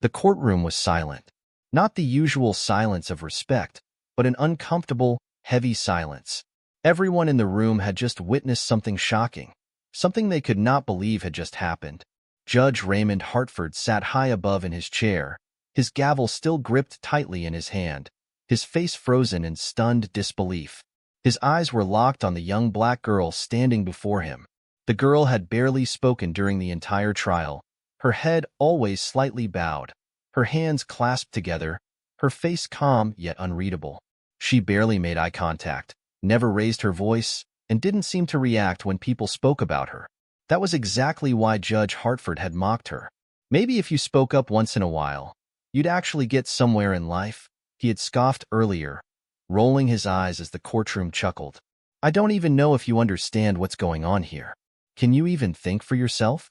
The courtroom was silent. Not the usual silence of respect, but an uncomfortable, heavy silence. Everyone in the room had just witnessed something shocking, something they could not believe had just happened. Judge Raymond Hartford sat high above in his chair, his gavel still gripped tightly in his hand, his face frozen in stunned disbelief. His eyes were locked on the young black girl standing before him. The girl had barely spoken during the entire trial, her head always slightly bowed, her hands clasped together, her face calm yet unreadable. She barely made eye contact, never raised her voice, and didn't seem to react when people spoke about her. That was exactly why Judge Hartford had mocked her. Maybe if you spoke up once in a while, you'd actually get somewhere in life, he had scoffed earlier, rolling his eyes as the courtroom chuckled. I don't even know if you understand what's going on here. Can you even think for yourself?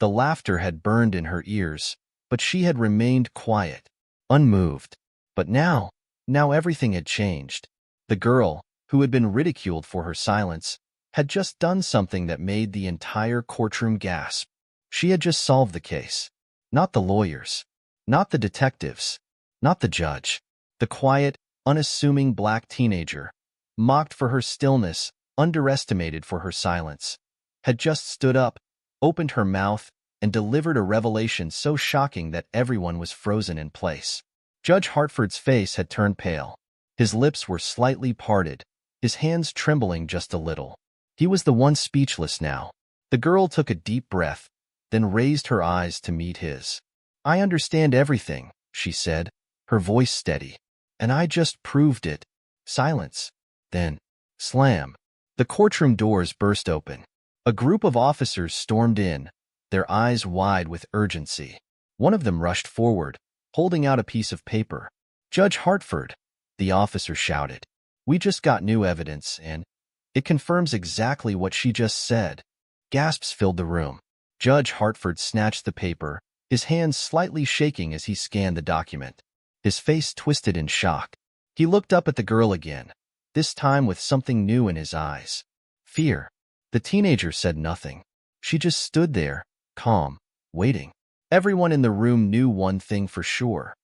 The laughter had burned in her ears, but she had remained quiet, unmoved. But now everything had changed. The girl, who had been ridiculed for her silence, had just done something that made the entire courtroom gasp. She had just solved the case. Not the lawyers, not the detectives, not the judge. The quiet, unassuming black teenager, mocked for her stillness, underestimated for her silence, had just stood up, opened her mouth, and delivered a revelation so shocking that everyone was frozen in place. Judge Hartford's face had turned pale. His lips were slightly parted, his hands trembling just a little. He was the one speechless now. The girl took a deep breath, then raised her eyes to meet his. I understand everything, she said, her voice steady. And I just proved it. Silence. Then, slam. The courtroom doors burst open. A group of officers stormed in, their eyes wide with urgency. One of them rushed forward, holding out a piece of paper. Judge Hartford, the officer shouted. We just got new evidence, and it confirms exactly what she just said. Gasps filled the room. Judge Hartford snatched the paper, his hands slightly shaking as he scanned the document. His face twisted in shock. He looked up at the girl again, this time with something new in his eyes. Fear. The teenager said nothing. She just stood there, calm, waiting. Everyone in the room knew one thing for sure.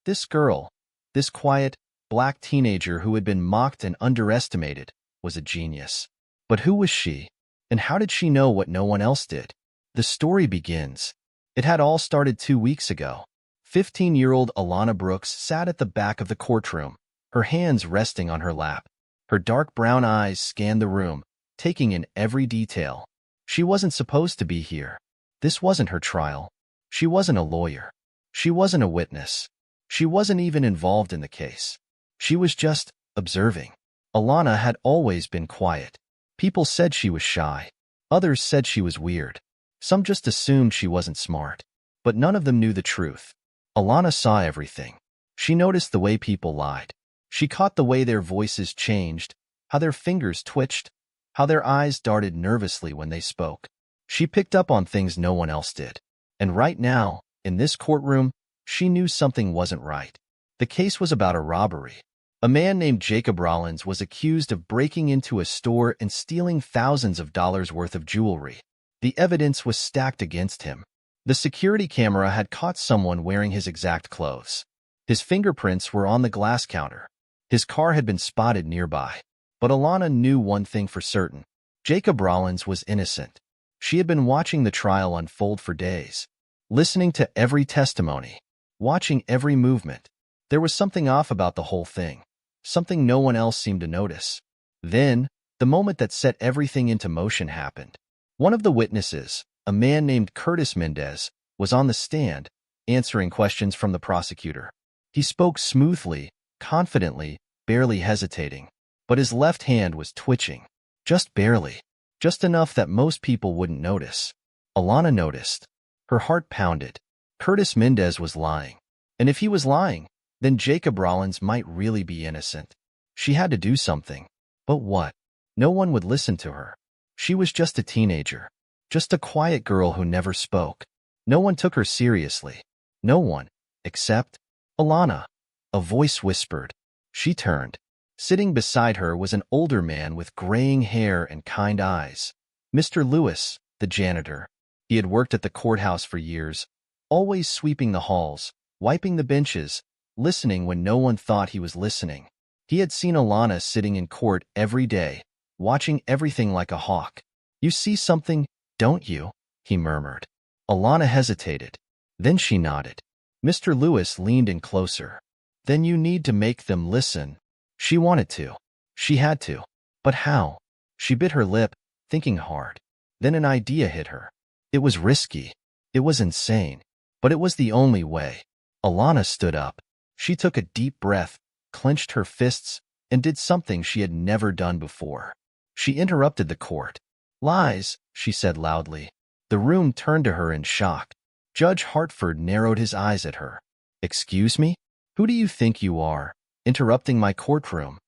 This girl, this quiet, black teenager who had been mocked and underestimated, was a genius. But who was she? And how did she know what no one else did? The story begins. It had all started 2 weeks ago. 15-year-old Alana Brooks sat at the back of the courtroom, her hands resting on her lap. Her dark brown eyes scanned the room, taking in every detail. She wasn't supposed to be here. This wasn't her trial. She wasn't a lawyer. She wasn't a witness. She wasn't even involved in the case. She was just observing. Alana had always been quiet. People said she was shy. Others said she was weird. Some just assumed she wasn't smart. But none of them knew the truth. Alana saw everything. She noticed the way people lied. She caught the way their voices changed, how their fingers twitched, how their eyes darted nervously when they spoke. She picked up on things no one else did. And right now, in this courtroom, she knew something wasn't right. The case was about a robbery. A man named Jacob Rollins was accused of breaking into a store and stealing thousands of dollars worth of jewelry. The evidence was stacked against him. The security camera had caught someone wearing his exact clothes. His fingerprints were on the glass counter. His car had been spotted nearby. But Alana knew one thing for certain. Jacob Rollins was innocent. She had been watching the trial unfold for days, listening to every testimony, watching every movement. There was something off about the whole thing, something no one else seemed to notice. Then, the moment that set everything into motion happened. One of the witnesses, a man named Curtis Mendez, was on the stand, answering questions from the prosecutor. He spoke smoothly, confidently, barely hesitating. But his left hand was twitching. Just barely. Just enough that most people wouldn't notice. Alana noticed. Her heart pounded. Curtis Mendez was lying. And if he was lying, then Jacob Rollins might really be innocent. She had to do something. But what? No one would listen to her. She was just a teenager. Just a quiet girl who never spoke. No one took her seriously. No one, except Alana. A voice whispered. She turned. Sitting beside her was an older man with graying hair and kind eyes. Mr. Lewis, the janitor. He had worked at the courthouse for years, always sweeping the halls, wiping the benches, listening when no one thought he was listening. He had seen Alana sitting in court every day, watching everything like a hawk. "You see something, don't you?" he murmured. Alana hesitated. Then she nodded. Mr. Lewis leaned in closer. "Then you need to make them listen." She wanted to. She had to. But how? She bit her lip, thinking hard. Then an idea hit her. It was risky. It was insane. But it was the only way. Alana stood up. She took a deep breath, clenched her fists, and did something she had never done before. She interrupted the court. "Lies," she said loudly. The room turned to her in shock. Judge Hartford narrowed his eyes at her. "Excuse me? Who do you think you are, interrupting my courtroom?"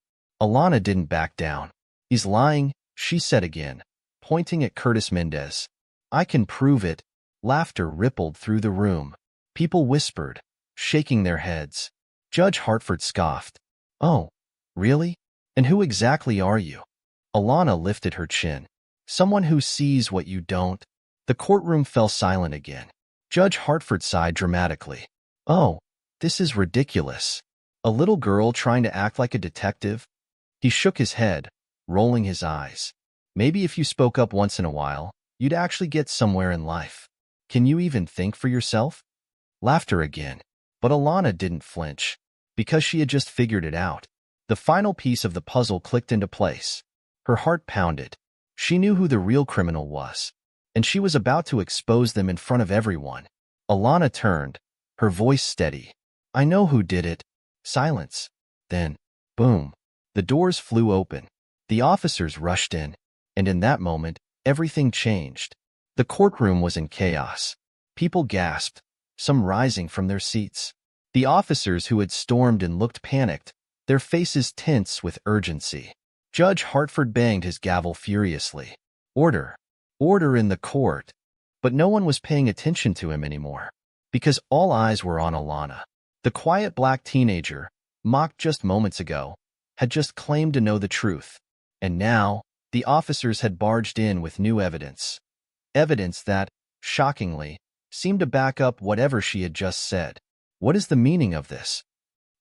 Alana didn't back down. "He's lying," she said again, pointing at Curtis Mendez. "I can prove it." Laughter rippled through the room. People whispered, shaking their heads. Judge Hartford scoffed. "Oh, really? And who exactly are you?" Alana lifted her chin. "Someone who sees what you don't." The courtroom fell silent again. Judge Hartford sighed dramatically. "Oh, this is ridiculous. A little girl trying to act like a detective?" He shook his head, rolling his eyes. "Maybe if you spoke up once in a while, you'd actually get somewhere in life. Can you even think for yourself?" Laughter again. But Alana didn't flinch, because she had just figured it out. The final piece of the puzzle clicked into place. Her heart pounded. She knew who the real criminal was, and she was about to expose them in front of everyone. Alana turned, her voice steady. "I know who did it." Silence. Then, boom. The doors flew open. The officers rushed in, and in that moment, everything changed. The courtroom was in chaos. People gasped, some rising from their seats. The officers who had stormed and looked panicked, their faces tense with urgency. Judge Hartford banged his gavel furiously. "Order! Order in the court!" But no one was paying attention to him anymore, because all eyes were on Alana. The quiet black teenager, mocked just moments ago, had just claimed to know the truth. And now, the officers had barged in with new evidence. Evidence that, shockingly, seemed to back up whatever she had just said. "What is the meaning of this?"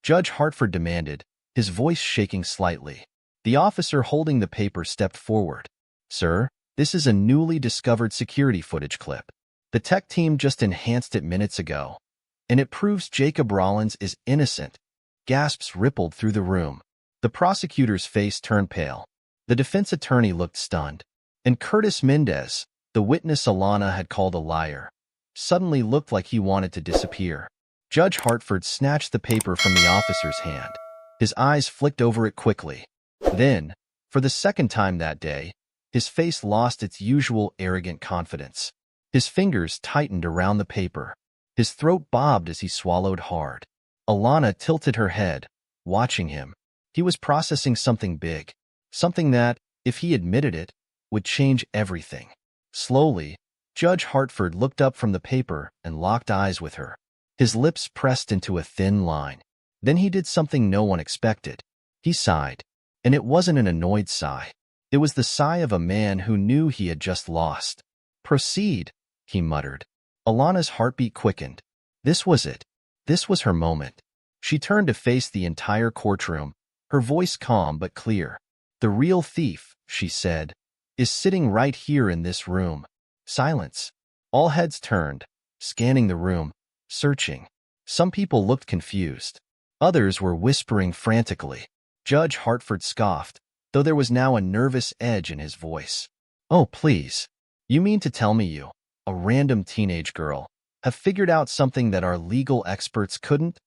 Judge Hartford demanded, his voice shaking slightly. The officer holding the paper stepped forward. "Sir, this is a newly discovered security footage clip. The tech team just enhanced it minutes ago, and it proves Jacob Rollins is innocent." Gasps rippled through the room. The prosecutor's face turned pale. The defense attorney looked stunned. And Curtis Mendez, the witness Alana had called a liar, suddenly looked like he wanted to disappear. Judge Hartford snatched the paper from the officer's hand. His eyes flicked over it quickly. Then, for the second time that day, his face lost its usual arrogant confidence. His fingers tightened around the paper. His throat bobbed as he swallowed hard. Alana tilted her head, watching him. He was processing something big, something that, if he admitted it, would change everything. Slowly, Judge Hartford looked up from the paper and locked eyes with her. His lips pressed into a thin line. Then he did something no one expected. He sighed, and it wasn't an annoyed sigh. It was the sigh of a man who knew he had just lost. "Proceed," he muttered. Alana's heartbeat quickened. This was it. This was her moment. She turned to face the entire courtroom, her voice calm but clear. "The real thief," she said, "is sitting right here in this room." Silence. All heads turned, scanning the room, searching. Some people looked confused. Others were whispering frantically. Judge Hartford scoffed, though there was now a nervous edge in his voice. "Oh, please. You mean to tell me you, a random teenage girl, have figured out something that our legal experts couldn't?"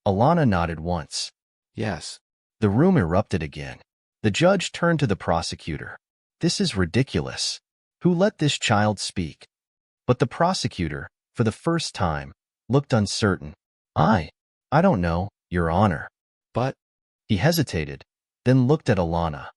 Alana nodded once. Yes. The room erupted again. The judge turned to the prosecutor. "This is ridiculous. Who let this child speak?" But the prosecutor, for the first time, looked uncertain. I don't know, Your Honor." But He hesitated, then looked at Alana.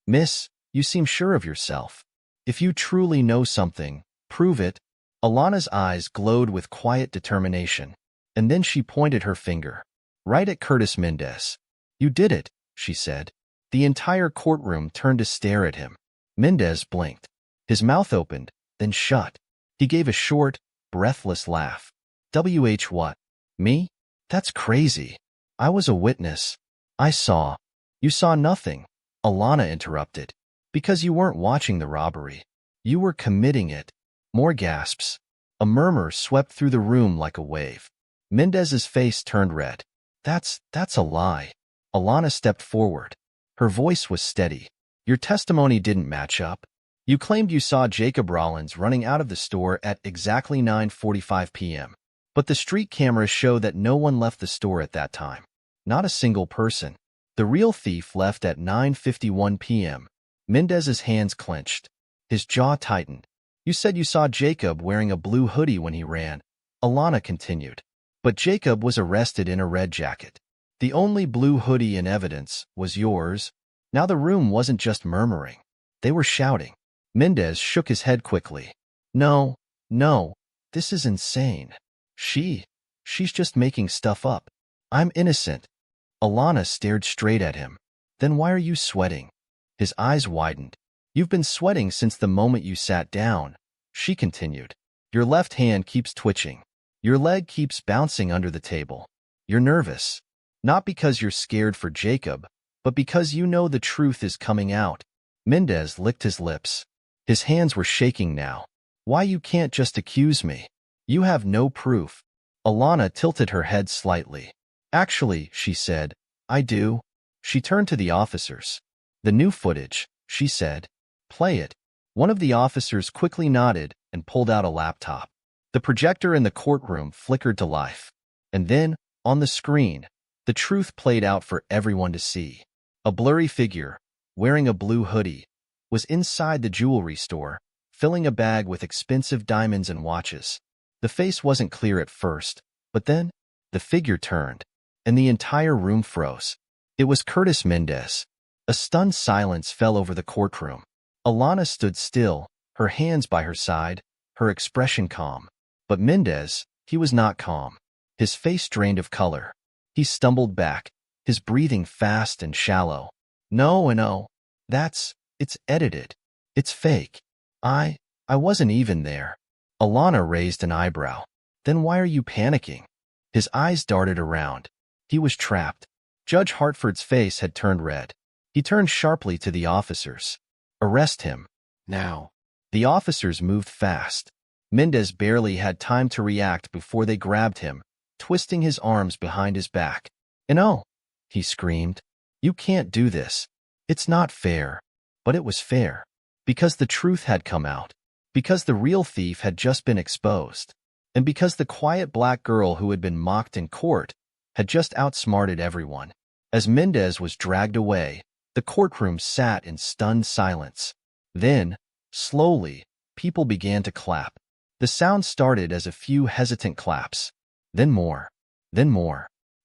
"Miss, you seem sure of yourself. If you truly know something, prove it." Alana's eyes glowed with quiet determination, and then she pointed her finger, right at Curtis Mendez. "You did it," she said. The entire courtroom turned to stare at him. Mendez blinked. His mouth opened, then shut. He gave a short, breathless laugh. What? Me? That's crazy. I was a witness. I saw. You saw nothing, Alana interrupted. Because you weren't watching the robbery. You were committing it. More gasps. A murmur swept through the room like a wave. Mendez's face turned red. That's a lie. Alana stepped forward. Her voice was steady. Your testimony didn't match up. You claimed you saw Jacob Rollins running out of the store at exactly 9:45 p.m. But the street cameras show that no one left the store at that time. Not a single person. The real thief left at 9:51 p.m. Mendez's hands clenched. His jaw tightened. You said you saw Jacob wearing a blue hoodie when he ran, Alana continued. But Jacob was arrested in a red jacket. The only blue hoodie in evidence was yours. Now the room wasn't just murmuring. They were shouting. Mendez shook his head quickly. No, this is insane. She's just making stuff up. I'm innocent. Alana stared straight at him. Then why are you sweating? His eyes widened. You've been sweating since the moment you sat down, she continued. Your left hand keeps twitching. Your leg keeps bouncing under the table. You're nervous. Not because you're scared for Jacob, but because you know the truth is coming out. Mendez licked his lips. His hands were shaking now. Why you can't just accuse me? You have no proof. Alana tilted her head slightly. Actually, she said, I do. She turned to the officers. The new footage, she said. Play it. One of the officers quickly nodded and pulled out a laptop. The projector in the courtroom flickered to life. And then, on the screen, the truth played out for everyone to see. A blurry figure, wearing a blue hoodie, was inside the jewelry store, filling a bag with expensive diamonds and watches. The face wasn't clear at first, but then, the figure turned, and the entire room froze. It was Curtis Mendez. A stunned silence fell over the courtroom. Alana stood still, her hands by her side, her expression calm. But Mendez, he was not calm. His face drained of color. He stumbled back, his breathing fast and shallow. No, it's edited. It's fake. I wasn't even there. Alana raised an eyebrow. Then why are you panicking? His eyes darted around. He was trapped. Judge Hartford's face had turned red. He turned sharply to the officers. Arrest him. Now. The officers moved fast. Mendez barely had time to react before they grabbed him, twisting his arms behind his back. No, he screamed. You can't do this. It's not fair. But it was fair. Because the truth had come out. Because the real thief had just been exposed. And because the quiet black girl who had been mocked in court had just outsmarted everyone. As Mendez was dragged away, the courtroom sat in stunned silence. Then, slowly, people began to clap. The sound started as a few hesitant claps. Then more,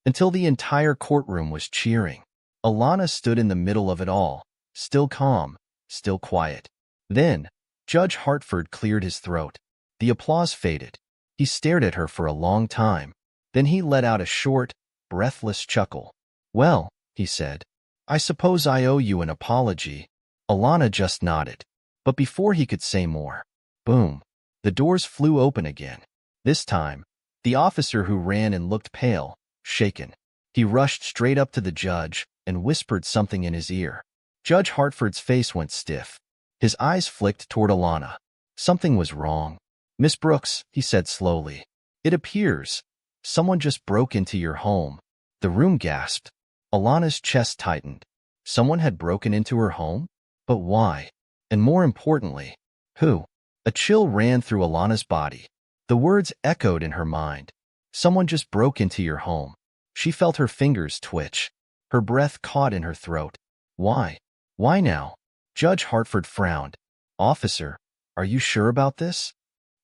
until the entire courtroom was cheering. Alana stood in the middle of it all, still calm, still quiet. Then, Judge Hartford cleared his throat. The applause faded. He stared at her for a long time. Then he let out a short, breathless chuckle. Well, he said, I suppose I owe you an apology. Alana just nodded. But before he could say more, boom, the doors flew open again. This time, the officer who ran and looked pale, shaken. He rushed straight up to the judge and whispered something in his ear. Judge Hartford's face went stiff. His eyes flicked toward Alana. Something was wrong. Miss Brooks, he said slowly. It appears someone just broke into your home. The room gasped. Alana's chest tightened. Someone had broken into her home? But why? And more importantly, who? A chill ran through Alana's body. The words echoed in her mind. Someone just broke into your home. She felt her fingers twitch. Her breath caught in her throat. Why? Why now? Judge Hartford frowned. Officer, are you sure about this?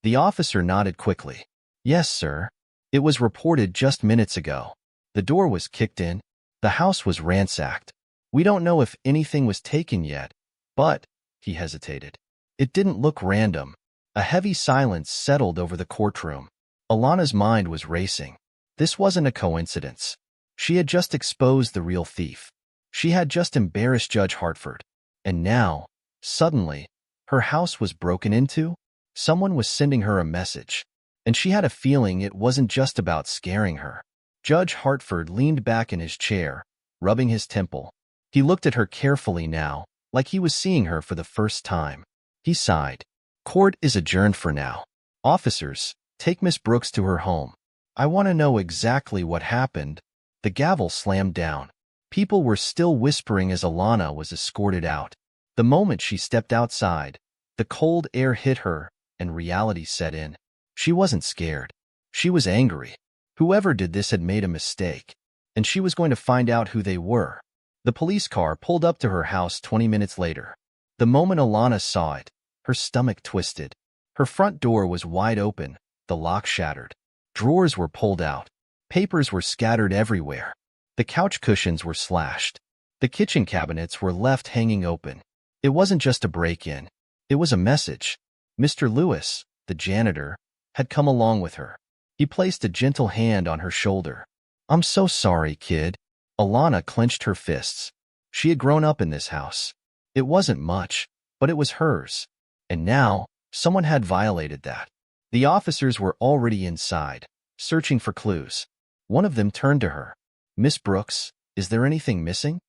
The officer nodded quickly. Yes, sir. It was reported just minutes ago. The door was kicked in. The house was ransacked. We don't know if anything was taken yet, but, he hesitated. It didn't look random. A heavy silence settled over the courtroom. Alana's mind was racing. This wasn't a coincidence. She had just exposed the real thief. She had just embarrassed Judge Hartford. And now, suddenly, her house was broken into? Someone was sending her a message. and she had a feeling it wasn't just about scaring her. Judge Hartford leaned back in his chair, rubbing his temple. He looked at her carefully now, like he was seeing her for the first time. He sighed. Court is adjourned for now. Officers, take Miss Brooks to her home. I want to know exactly what happened. The gavel slammed down. People were still whispering as Alana was escorted out. The moment she stepped outside, the cold air hit her, and reality set in. She wasn't scared. She was angry. Whoever did this had made a mistake, and she was going to find out who they were. The police car pulled up to her house 20 minutes later. The moment Alana saw it, her stomach twisted. Her front door was wide open, the lock shattered. Drawers were pulled out. Papers were scattered everywhere. The couch cushions were slashed. The kitchen cabinets were left hanging open. It wasn't just a break-in. It was a message. Mr. Lewis, the janitor, had come along with her. He placed a gentle hand on her shoulder. I'm so sorry, kid. Alana clenched her fists. She had grown up in this house. It wasn't much, but it was hers. And now, someone had violated that. The officers were already inside, searching for clues. One of them turned to her. Miss Brooks, is there anything missing?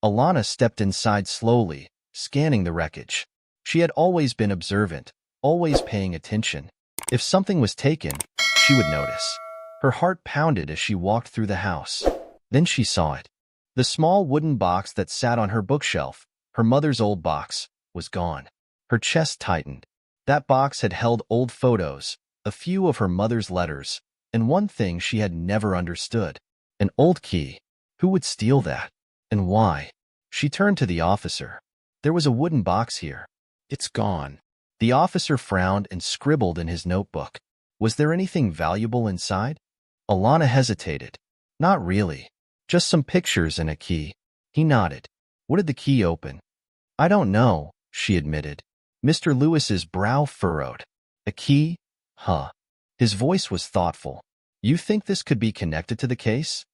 Alana stepped inside slowly, scanning the wreckage. She had always been observant, always paying attention. If something was taken, she would notice. Her heart pounded as she walked through the house. Then she saw it. The small wooden box that sat on her bookshelf, her mother's old box, was gone. Her chest tightened. That box had held old photos, a few of her mother's letters, and one thing she had never understood. An old key. Who would steal that? And why? She turned to the officer. There was a wooden box here. It's gone. The officer frowned and scribbled in his notebook. Was there anything valuable inside? Alana hesitated. Not really. Just some pictures and a key. He nodded. What did the key open? I don't know, she admitted. Mr. Lewis's brow furrowed. A key? Huh. His voice was thoughtful. You think this could be connected to the case?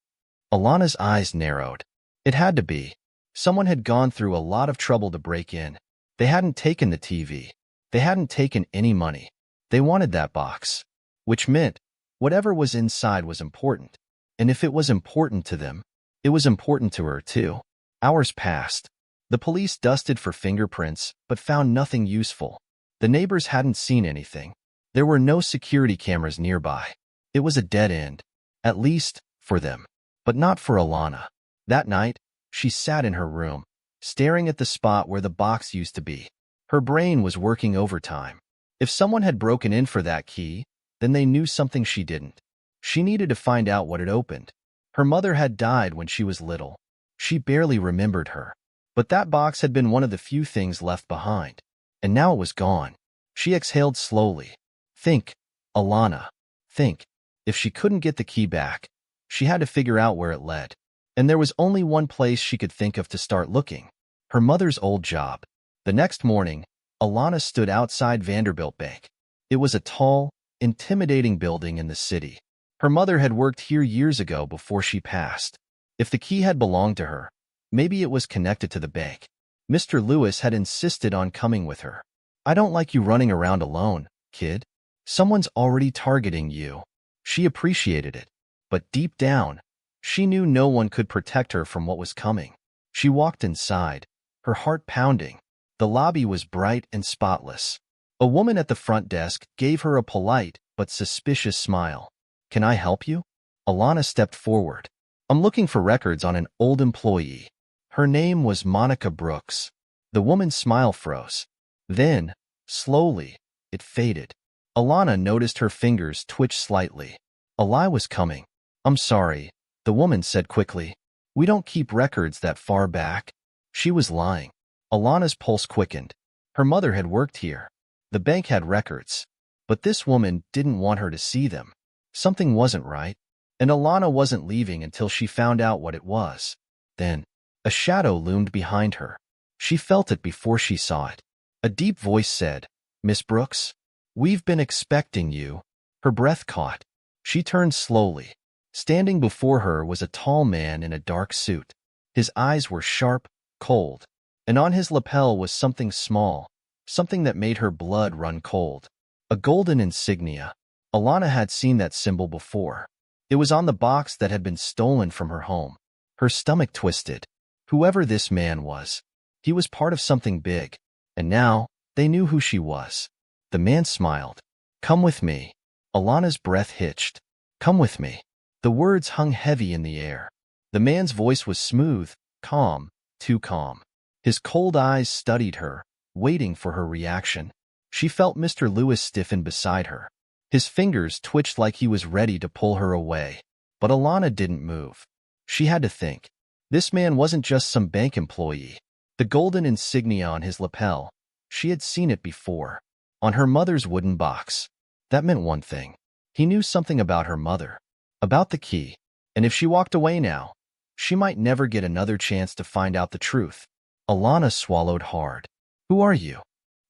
Alana's eyes narrowed. It had to be. Someone had gone through a lot of trouble to break in. They hadn't taken the TV. They hadn't taken any money. They wanted that box. Which meant, whatever was inside was important. And if it was important to them, it was important to her too. Hours passed. The police dusted for fingerprints, but found nothing useful. The neighbors hadn't seen anything. There were no security cameras nearby. It was a dead end. At least, for them. But not for Alana. That night, she sat in her room, staring at the spot where the box used to be. Her brain was working overtime. If someone had broken in for that key, then they knew something she didn't. She needed to find out what it opened. Her mother had died when she was little. She barely remembered her. But that box had been one of the few things left behind. And now it was gone. She exhaled slowly. Think, Alana. Think. If she couldn't get the key back, she had to figure out where it led. And there was only one place she could think of to start looking. Her mother's old job. The next morning, Alana stood outside Vanderbilt Bank. It was a tall, intimidating building in the city. Her mother had worked here years ago before she passed. If the key had belonged to her, maybe it was connected to the bank. Mr. Lewis had insisted on coming with her. I don't like you running around alone, kid. Someone's already targeting you. She appreciated it. But deep down, she knew no one could protect her from what was coming. She walked inside, her heart pounding. The lobby was bright and spotless. A woman at the front desk gave her a polite but suspicious smile. Can I help you? Alana stepped forward. I'm looking for records on an old employee. Her name was Monica Brooks. The woman's smile froze. Then, slowly, it faded. Alana noticed her fingers twitch slightly. Eli was coming. I'm sorry, the woman said quickly. We don't keep records that far back. She was lying. Alana's pulse quickened. Her mother had worked here. The bank had records. But this woman didn't want her to see them. Something wasn't right. And Alana wasn't leaving until she found out what it was. Then, a shadow loomed behind her. She felt it before she saw it. A deep voice said, Miss Brooks, we've been expecting you. Her breath caught. She turned slowly. Standing before her was a tall man in a dark suit. His eyes were sharp, cold, and on his lapel was something small, something that made her blood run cold. A golden insignia. Alana had seen that symbol before. It was on the box that had been stolen from her home. Her stomach twisted. Whoever this man was, he was part of something big, and now they knew who she was. The man smiled. "Come with me." Alana's breath hitched. "Come with me." The words hung heavy in the air. The man's voice was smooth, calm, too calm. His cold eyes studied her, waiting for her reaction. She felt Mr. Lewis stiffen beside her. His fingers twitched like he was ready to pull her away. But Alana didn't move. She had to think. This man wasn't just some bank employee. The golden insignia on his lapel, she had seen it before. On her mother's wooden box. That meant one thing. He knew something about her mother. About the key. And if she walked away now, she might never get another chance to find out the truth. Alana swallowed hard. "Who are you?"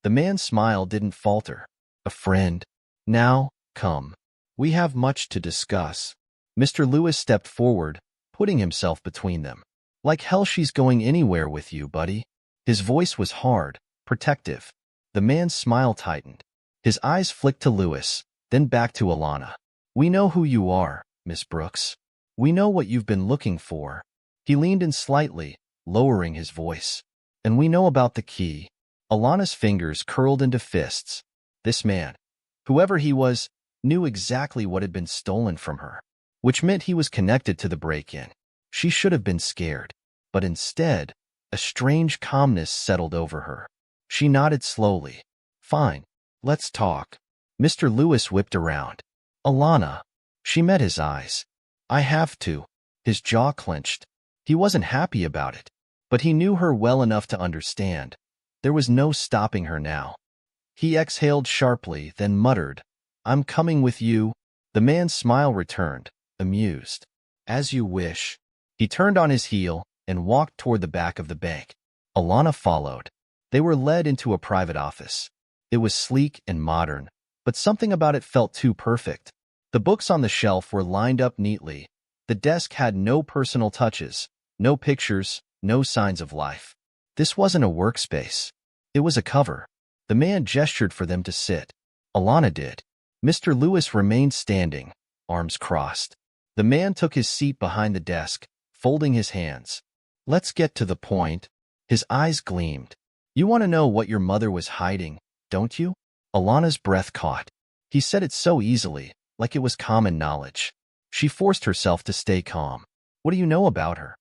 The man's smile didn't falter. "A friend." "Now, come. We have much to discuss." Mr. Lewis stepped forward, putting himself between them. "Like hell she's going anywhere with you, buddy." His voice was hard, protective. The man's smile tightened. His eyes flicked to Lewis, then back to Alana. "We know who you are, Miss Brooks. We know what you've been looking for." He leaned in slightly, lowering his voice. "And we know about the key." Alana's fingers curled into fists. This man, whoever he was, knew exactly what had been stolen from her, which meant he was connected to the break-in. She should have been scared, but instead, a strange calmness settled over her. She nodded slowly. "Fine, let's talk." Mr. Lewis whipped around. "Alana." She met his eyes. "I have to." His jaw clenched. He wasn't happy about it, but he knew her well enough to understand. There was no stopping her now. He exhaled sharply, then muttered, "I'm coming with you." The man's smile returned, amused. "As you wish." He turned on his heel and walked toward the back of the bank. Alana followed. They were led into a private office. It was sleek and modern, but something about it felt too perfect. The books on the shelf were lined up neatly. The desk had no personal touches, no pictures, no signs of life. This wasn't a workspace. It was a cover. The man gestured for them to sit. Alana did. Mr. Lewis remained standing, arms crossed. The man took his seat behind the desk, folding his hands. "Let's get to the point." His eyes gleamed. "You want to know what your mother was hiding, don't you?" Alana's breath caught. He said it so easily, like it was common knowledge. She forced herself to stay calm. "What do you know about her?"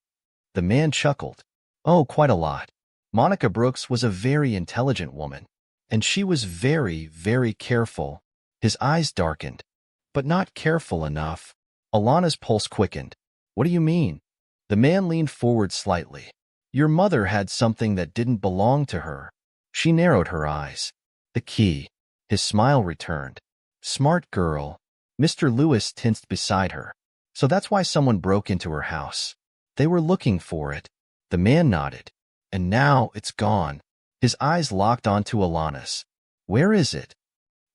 The man chuckled. "Oh, quite a lot. Monica Brooks was a very intelligent woman, and she was very, very careful." His eyes darkened. "But not careful enough." Alana's pulse quickened. "What do you mean?" The man leaned forward slightly. "Your mother had something that didn't belong to her." She narrowed her eyes. "The key." His smile returned. "Smart girl." Mr. Lewis tensed beside her. "So that's why someone broke into her house. They were looking for it." The man nodded. "And now it's gone." His eyes locked onto Alana's. "Where is it?"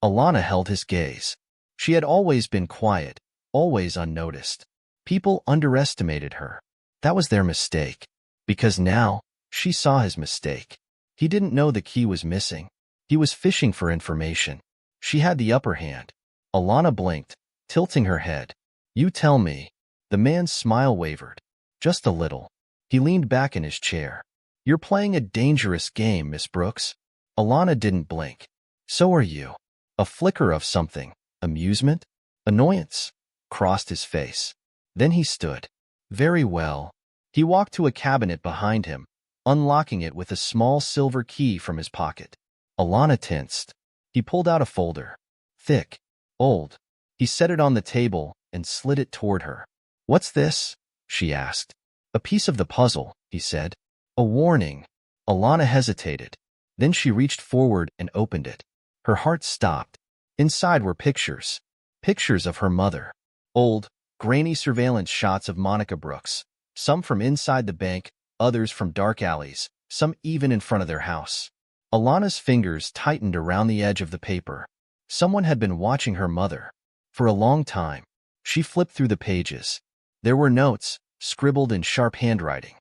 Alana held his gaze. She had always been quiet, always unnoticed. People underestimated her. That was their mistake. Because now, she saw his mistake. He didn't know the key was missing. He was fishing for information. She had the upper hand. Alana blinked, tilting her head. "You tell me." The man's smile wavered. "Just a little." He leaned back in his chair. "You're playing a dangerous game, Miss Brooks." Alana didn't blink. "So are you." A flicker of something, amusement, annoyance, crossed his face. Then he stood. "Very well." He walked to a cabinet behind him, unlocking it with a small silver key from his pocket. Alana tensed. He pulled out a folder. Thick, old. He set it on the table and slid it toward her. "What's this?" she asked. "A piece of the puzzle," he said. "A warning." Alana hesitated. Then she reached forward and opened it. Her heart stopped. Inside were pictures. Pictures of her mother. Old, grainy surveillance shots of Monica Brooks. Some from inside the bank, others from dark alleys, some even in front of their house. Alana's fingers tightened around the edge of the paper. Someone had been watching her mother. For a long time. She flipped through the pages. There were notes, scribbled in sharp handwriting.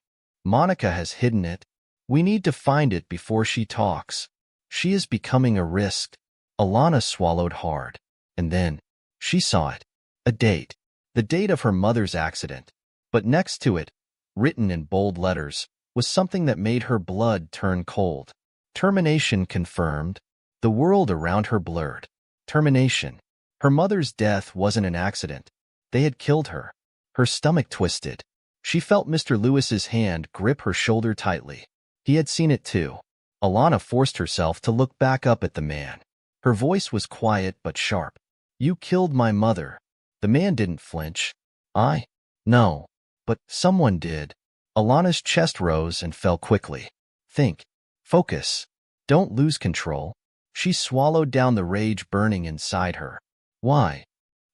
"Monica has hidden it. We need to find it before she talks. She is becoming a risk." Alana swallowed hard. And then, She saw it. A date. The date of her mother's accident. But next to it, written in bold letters, was something that made her blood turn cold. Termination confirmed. The world around her blurred. Termination. Her mother's death wasn't an accident. They had killed her. Her stomach twisted. She felt Mr. Lewis's hand grip her shoulder tightly. He had seen it too. Alana forced herself to look back up at the man. Her voice was quiet but sharp. You killed my mother. The man didn't flinch. I? No. But someone did. Alana's chest rose and fell quickly. Think. Focus. Don't lose control. She swallowed down the rage burning inside her. Why?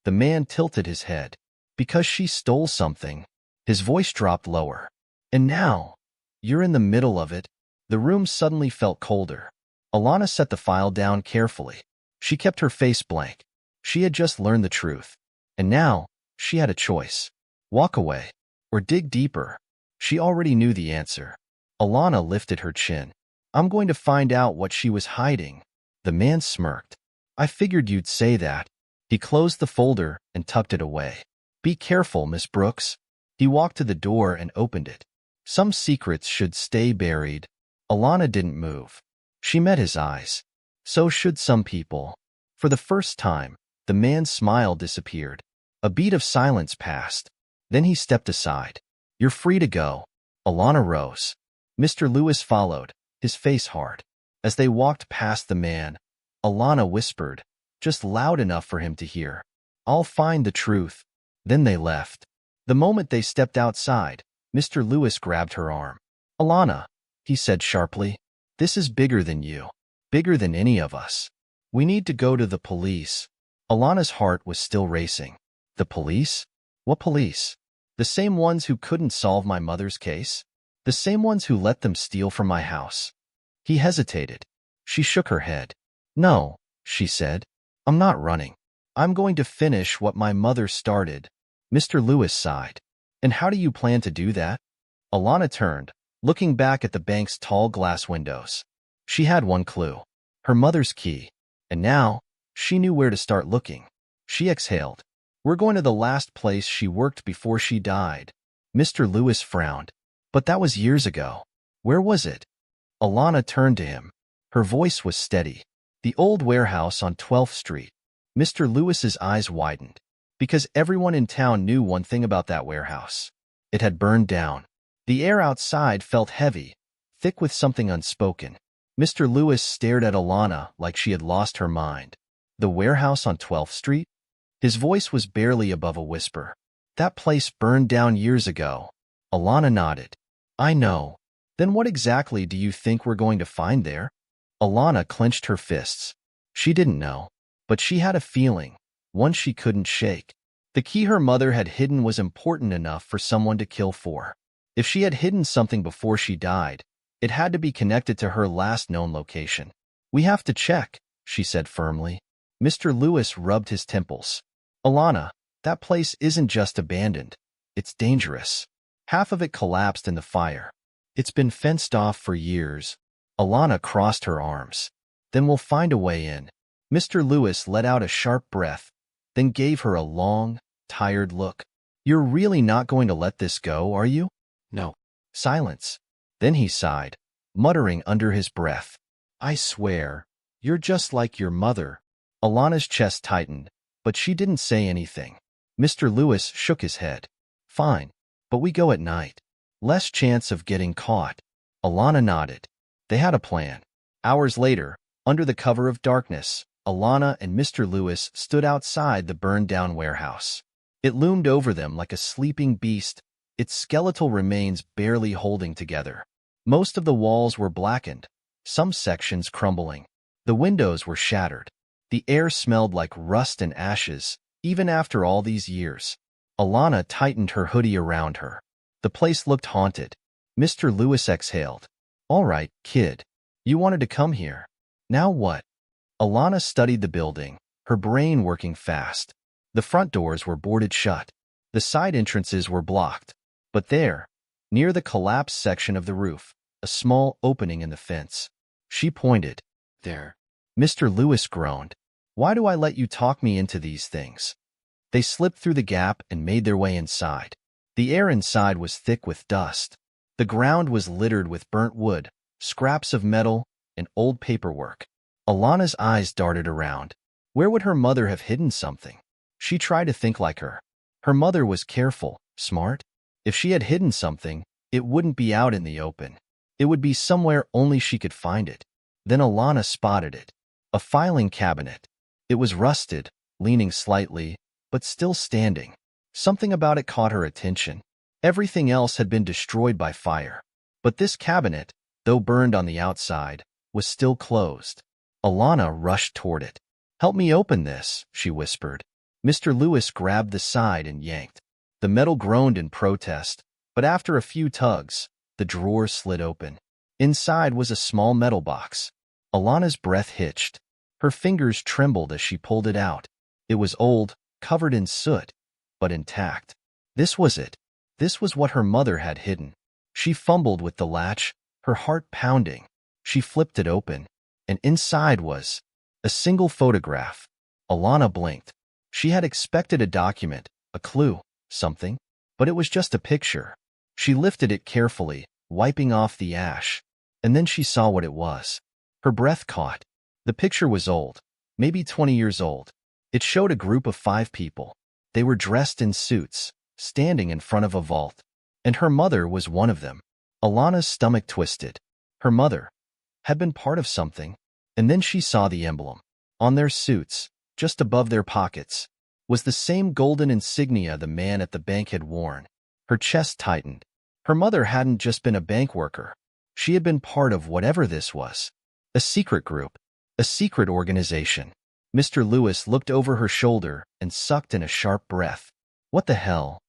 The man tilted his head. Because she stole something. His voice dropped lower. And now, you're in the middle of it. The room suddenly felt colder. Alana set the file down carefully. She kept her face blank. She had just learned the truth. And now, she had a choice. Walk away. Or dig deeper. She already knew the answer. Alana lifted her chin. I'm going to find out what she was hiding. The man smirked. I figured you'd say that. He closed the folder and tucked it away. Be careful, Miss Brooks. He walked to the door and opened it. Some secrets should stay buried. Alana didn't move. She met his eyes. So should some people. For the first time, the man's smile disappeared. A beat of silence passed. Then he stepped aside. You're free to go. Alana rose. Mr. Lewis followed, his face hard. As they walked past the man, Alana whispered, just loud enough for him to hear, I'll find the truth. Then they left. The moment they stepped outside, Mr. Lewis grabbed her arm. Alana, he said sharply, this is bigger than you. Bigger than any of us. We need to go to the police. Alana's heart was still racing. The police? What police? The same ones who couldn't solve my mother's case? The same ones who let them steal from my house? He hesitated. She shook her head. No, she said. I'm not running. I'm going to finish what my mother started. Mr. Lewis sighed. And how do you plan to do that? Alana turned, looking back at the bank's tall glass windows. She had one clue. Her mother's key. And now, she knew where to start looking. She exhaled. We're going to the last place she worked before she died. Mr. Lewis frowned. But that was years ago. Where was it? Alana turned to him. Her voice was steady. The old warehouse on 12th Street. Mr. Lewis's eyes widened. Because everyone in town knew one thing about that warehouse. It had burned down. The air outside felt heavy, thick with something unspoken. Mr. Lewis stared at Alana like she had lost her mind. The warehouse on 12th Street? His voice was barely above a whisper. That place burned down years ago. Alana nodded. I know. Then what exactly do you think we're going to find there? Alana clenched her fists. She didn't know, but she had a feeling, one she couldn't shake. The key her mother had hidden was important enough for someone to kill for. If she had hidden something before she died, it had to be connected to her last known location. We have to check, she said firmly. Mr. Lewis rubbed his temples. Alana, that place isn't just abandoned. It's dangerous. Half of it collapsed in the fire. It's been fenced off for years. Alana crossed her arms. Then we'll find a way in. Mr. Lewis let out a sharp breath, then gave her a long, tired look. You're really not going to let this go, are you? No. Silence. Then he sighed, muttering under his breath. I swear, you're just like your mother. Alana's chest tightened, but she didn't say anything. Mr. Lewis shook his head. Fine, but we go at night. Less chance of getting caught. Alana nodded. They had a plan. Hours later, under the cover of darkness, Alana and Mr. Lewis stood outside the burned-down warehouse. It loomed over them like a sleeping beast, its skeletal remains barely holding together. Most of the walls were blackened, some sections crumbling. The windows were shattered. The air smelled like rust and ashes, even after all these years. Alana tightened her hoodie around her. The place looked haunted. Mr. Lewis exhaled. All right, kid. You wanted to come here. Now what? Alana studied the building, her brain working fast. The front doors were boarded shut. The side entrances were blocked. But there, near the collapsed section of the roof, a small opening in the fence. She pointed. There. Mr. Lewis groaned. Why do I let you talk me into these things? They slipped through the gap and made their way inside. The air inside was thick with dust. The ground was littered with burnt wood, scraps of metal, and old paperwork. Alana's eyes darted around. Where would her mother have hidden something? She tried to think like her. Her mother was careful, smart. If she had hidden something, it wouldn't be out in the open. It would be somewhere only she could find it. Then Alana spotted it. A filing cabinet. It was rusted, leaning slightly, but still standing. Something about it caught her attention. Everything else had been destroyed by fire. But this cabinet, though burned on the outside, was still closed. Alana rushed toward it. "Help me open this," she whispered. Mr. Lewis grabbed the side and yanked. The metal groaned in protest, but after a few tugs, the drawer slid open. Inside was a small metal box. Alana's breath hitched. Her fingers trembled as she pulled it out. It was old, covered in soot, but intact. This was it. This was what her mother had hidden. She fumbled with the latch, her heart pounding. She flipped it open, and inside was a single photograph. Alana blinked. She had expected a document, a clue, something, but it was just a picture. She lifted it carefully, wiping off the ash, and then she saw what it was. Her breath caught. The picture was old, maybe 20 years old. It showed a group of 5 people. They were dressed in suits, standing in front of a vault, and her mother was one of them. Alana's stomach twisted. Her mother had been part of something, and then she saw the emblem. On their suits, just above their pockets, was the same golden insignia the man at the bank had worn. Her chest tightened. Her mother hadn't just been a bank worker. She had been part of whatever this was. A secret group, a secret organization. Mr. Lewis looked over her shoulder and sucked in a sharp breath. What the hell?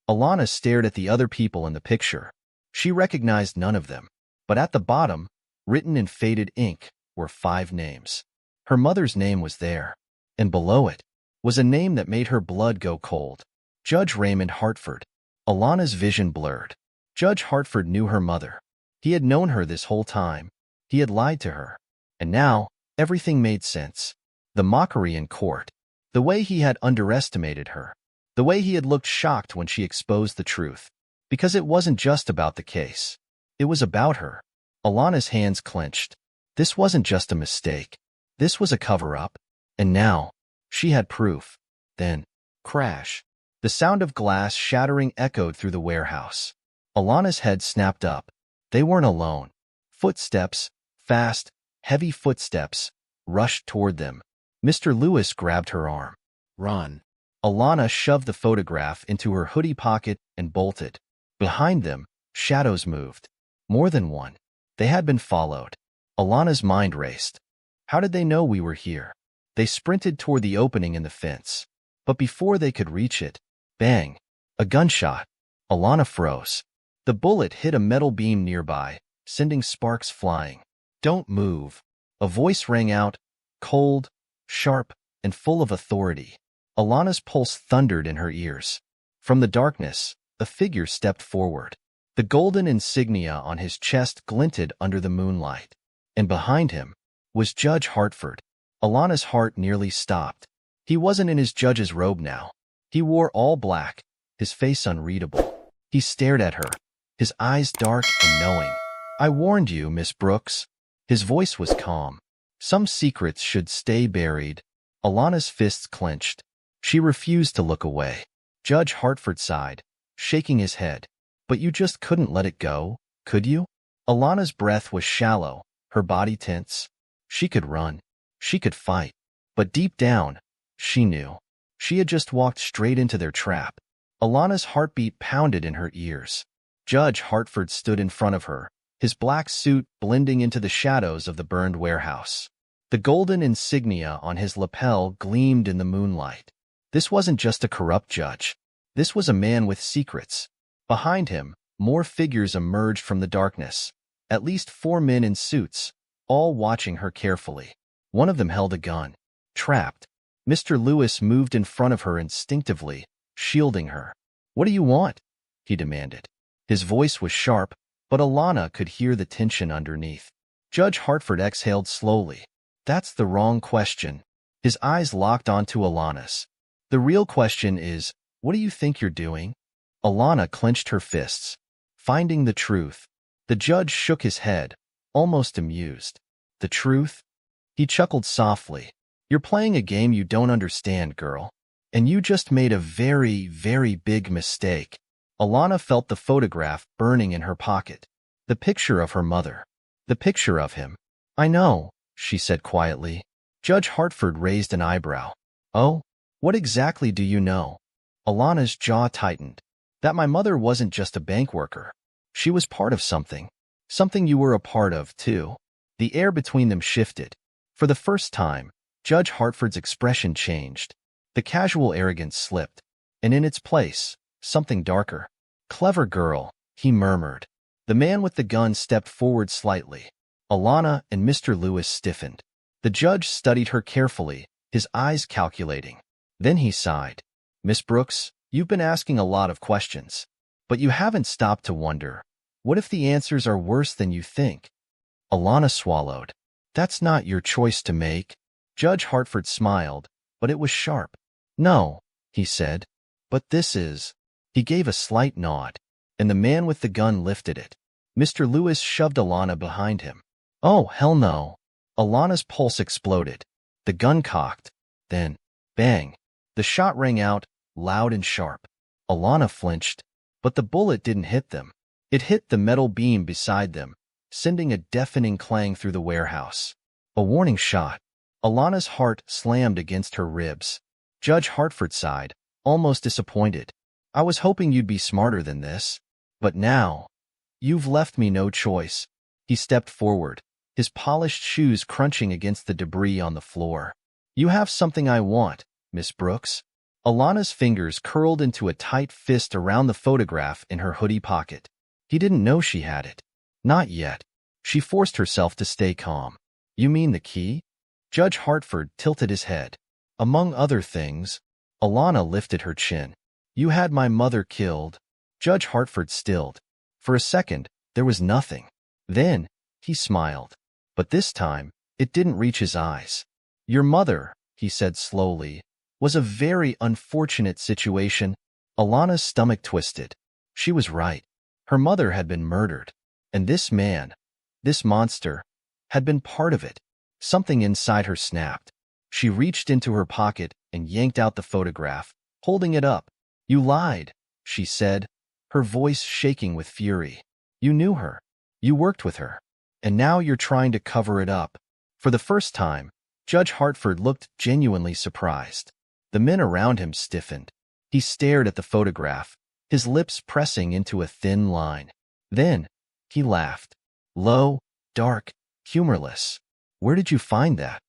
Alana stared at the other people in the picture. She recognized none of them. But at the bottom, written in faded ink, were 5 names. Her mother's name was there, and below it was a name that made her blood go cold. Judge Raymond Hartford. Alana's vision blurred. Judge Hartford knew her mother. He had known her this whole time. He had lied to her. And now, everything made sense. The mockery in court. The way he had underestimated her. The way he had looked shocked when she exposed the truth. Because it wasn't just about the case. It was about her. Alana's hands clenched. This wasn't just a mistake. This was a cover-up. And now, she had proof. Then, crash. The sound of glass shattering echoed through the warehouse. Alana's head snapped up. They weren't alone. Footsteps, fast, heavy footsteps, rushed toward them. Mr. Lewis grabbed her arm. "Run." Alana shoved the photograph into her hoodie pocket and bolted. Behind them, shadows moved. More than one. They had been followed. Alana's mind raced. How did they know we were here? They sprinted toward the opening in the fence. But before they could reach it, bang! A gunshot. Alana froze. The bullet hit a metal beam nearby, sending sparks flying. "Don't move." A voice rang out, cold, sharp, and full of authority. Alana's pulse thundered in her ears. From the darkness, a figure stepped forward. The golden insignia on his chest glinted under the moonlight. And behind him was Judge Hartford. Alana's heart nearly stopped. He wasn't in his judge's robe now. He wore all black, his face unreadable. He stared at her, his eyes dark and knowing. "I warned you, Miss Brooks." His voice was calm. Some secrets should stay buried. Alana's fists clenched. She refused to look away. Judge Hartford sighed, shaking his head. "But you just couldn't let it go, could you?" Alana's breath was shallow, her body tense. She could run. She could fight. But deep down, she knew. She had just walked straight into their trap. Alana's heartbeat pounded in her ears. Judge Hartford stood in front of her, his black suit blending into the shadows of the burned warehouse. The golden insignia on his lapel gleamed in the moonlight. This wasn't just a corrupt judge. This was a man with secrets. Behind him, more figures emerged from the darkness. At least 4 men in suits, all watching her carefully. One of them held a gun. Trapped. Mr. Lewis moved in front of her instinctively, shielding her. "What do you want?" he demanded. His voice was sharp, but Alana could hear the tension underneath. Judge Hartford exhaled slowly. "That's the wrong question." His eyes locked onto Alana's. The real question is, what do you think you're doing? Alana clenched her fists. Finding the truth. The judge shook his head, almost amused. The truth? He chuckled softly. You're playing a game you don't understand, girl. And you just made a very, very big mistake. Alana felt the photograph burning in her pocket. The picture of her mother. The picture of him. I know, she said quietly. Judge Hartford raised an eyebrow. Oh? What exactly do you know? Alana's jaw tightened. That my mother wasn't just a bank worker. She was part of something. Something you were a part of, too. The air between them shifted. For the first time, Judge Hartford's expression changed. The casual arrogance slipped, and in its place, something darker. Clever girl, he murmured. The man with the gun stepped forward slightly. Alana and Mr. Lewis stiffened. The judge studied her carefully, his eyes calculating. Then he sighed. Miss Brooks, you've been asking a lot of questions. But you haven't stopped to wonder, what if the answers are worse than you think? Alana swallowed. That's not your choice to make. Judge Hartford smiled, but it was sharp. No, he said. But this is. He gave a slight nod, and the man with the gun lifted it. Mr. Lewis shoved Alana behind him. Oh, hell no. Alana's pulse exploded. The gun cocked. Then, bang. The shot rang out, loud and sharp. Alana flinched, but the bullet didn't hit them. It hit the metal beam beside them, sending a deafening clang through the warehouse. A warning shot. Alana's heart slammed against her ribs. Judge Hartford sighed, almost disappointed. I was hoping you'd be smarter than this. But now, you've left me no choice. He stepped forward, his polished shoes crunching against the debris on the floor. You have something I want, Miss Brooks. Alana's fingers curled into a tight fist around the photograph in her hoodie pocket. He didn't know she had it. Not yet. She forced herself to stay calm. You mean the key? Judge Hartford tilted his head. Among other things, Alana lifted her chin. You had my mother killed. Judge Hartford stilled. For a second, there was nothing. Then, he smiled. But this time, it didn't reach his eyes. Your mother, he said slowly, was a very unfortunate situation. Alana's stomach twisted. She was right. Her mother had been murdered. And this man, this monster, had been part of it. Something inside her snapped. She reached into her pocket and yanked out the photograph, holding it up. You lied, she said, her voice shaking with fury. You knew her. You worked with her. And now you're trying to cover it up. For the first time, Judge Hartford looked genuinely surprised. The men around him stiffened. He stared at the photograph, his lips pressing into a thin line. Then, he laughed. Low, dark, humorless. Where did you find that?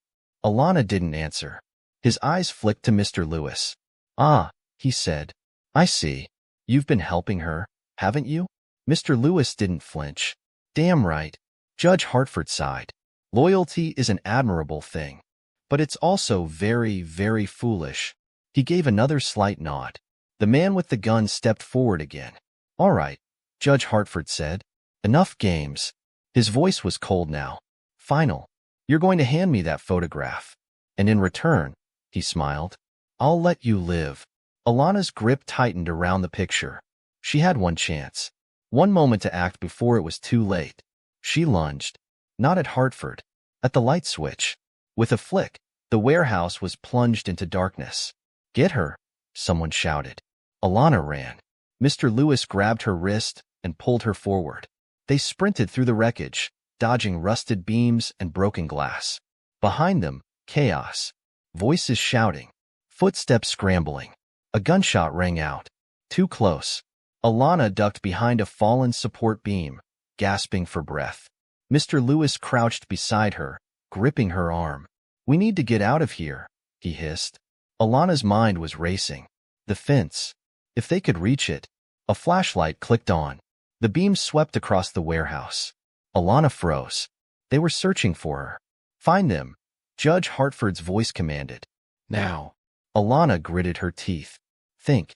Alana didn't answer. His eyes flicked to Mr. Lewis. Ah, he said. I see. You've been helping her, haven't you? Mr. Lewis didn't flinch. Damn right. Judge Hartford sighed. Loyalty is an admirable thing. But it's also very, very foolish. He gave another slight nod. The man with the gun stepped forward again. All right, Judge Hartford said. Enough games. His voice was cold now. Final. You're going to hand me that photograph. And in return, he smiled, I'll let you live. Alana's grip tightened around the picture. She had one chance. One moment to act before it was too late. She lunged. Not at Hartford. At the light switch. With a flick, the warehouse was plunged into darkness. Get her, someone shouted. Alana ran. Mr. Lewis grabbed her wrist and pulled her forward. They sprinted through the wreckage, dodging rusted beams and broken glass. Behind them, chaos. Voices shouting. Footsteps scrambling. A gunshot rang out. Too close. Alana ducked behind a fallen support beam, gasping for breath. Mr. Lewis crouched beside her, gripping her arm. We need to get out of here, he hissed. Alana's mind was racing. The fence. If they could reach it. A flashlight clicked on. The beam swept across the warehouse. Alana froze. They were searching for her. Find them, Judge Hartford's voice commanded. Now. Alana gritted her teeth. Think.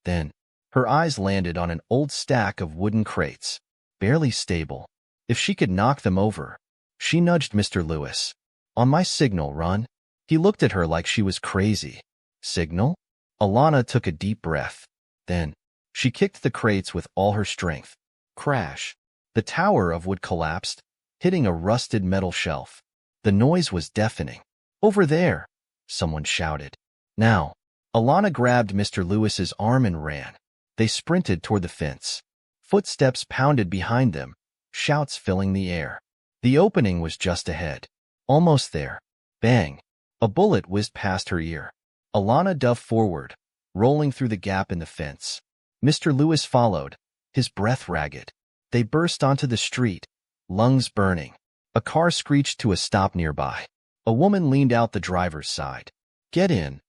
Then, her eyes landed on an old stack of wooden crates. Barely stable. If she could knock them over. She nudged Mr. Lewis. On my signal, run. He looked at her like she was crazy. Signal? Alana took a deep breath. Then, she kicked the crates with all her strength. Crash. The tower of wood collapsed, hitting a rusted metal shelf. The noise was deafening. Over there, someone shouted. Now, Alana grabbed Mr. Lewis's arm and ran. They sprinted toward the fence. Footsteps pounded behind them, shouts filling the air. The opening was just ahead. Almost there. Bang. A bullet whizzed past her ear. Alana dove forward, rolling through the gap in the fence. Mr. Lewis followed, his breath ragged. They burst onto the street, lungs burning. A car screeched to a stop nearby. A woman leaned out the driver's side. Get in.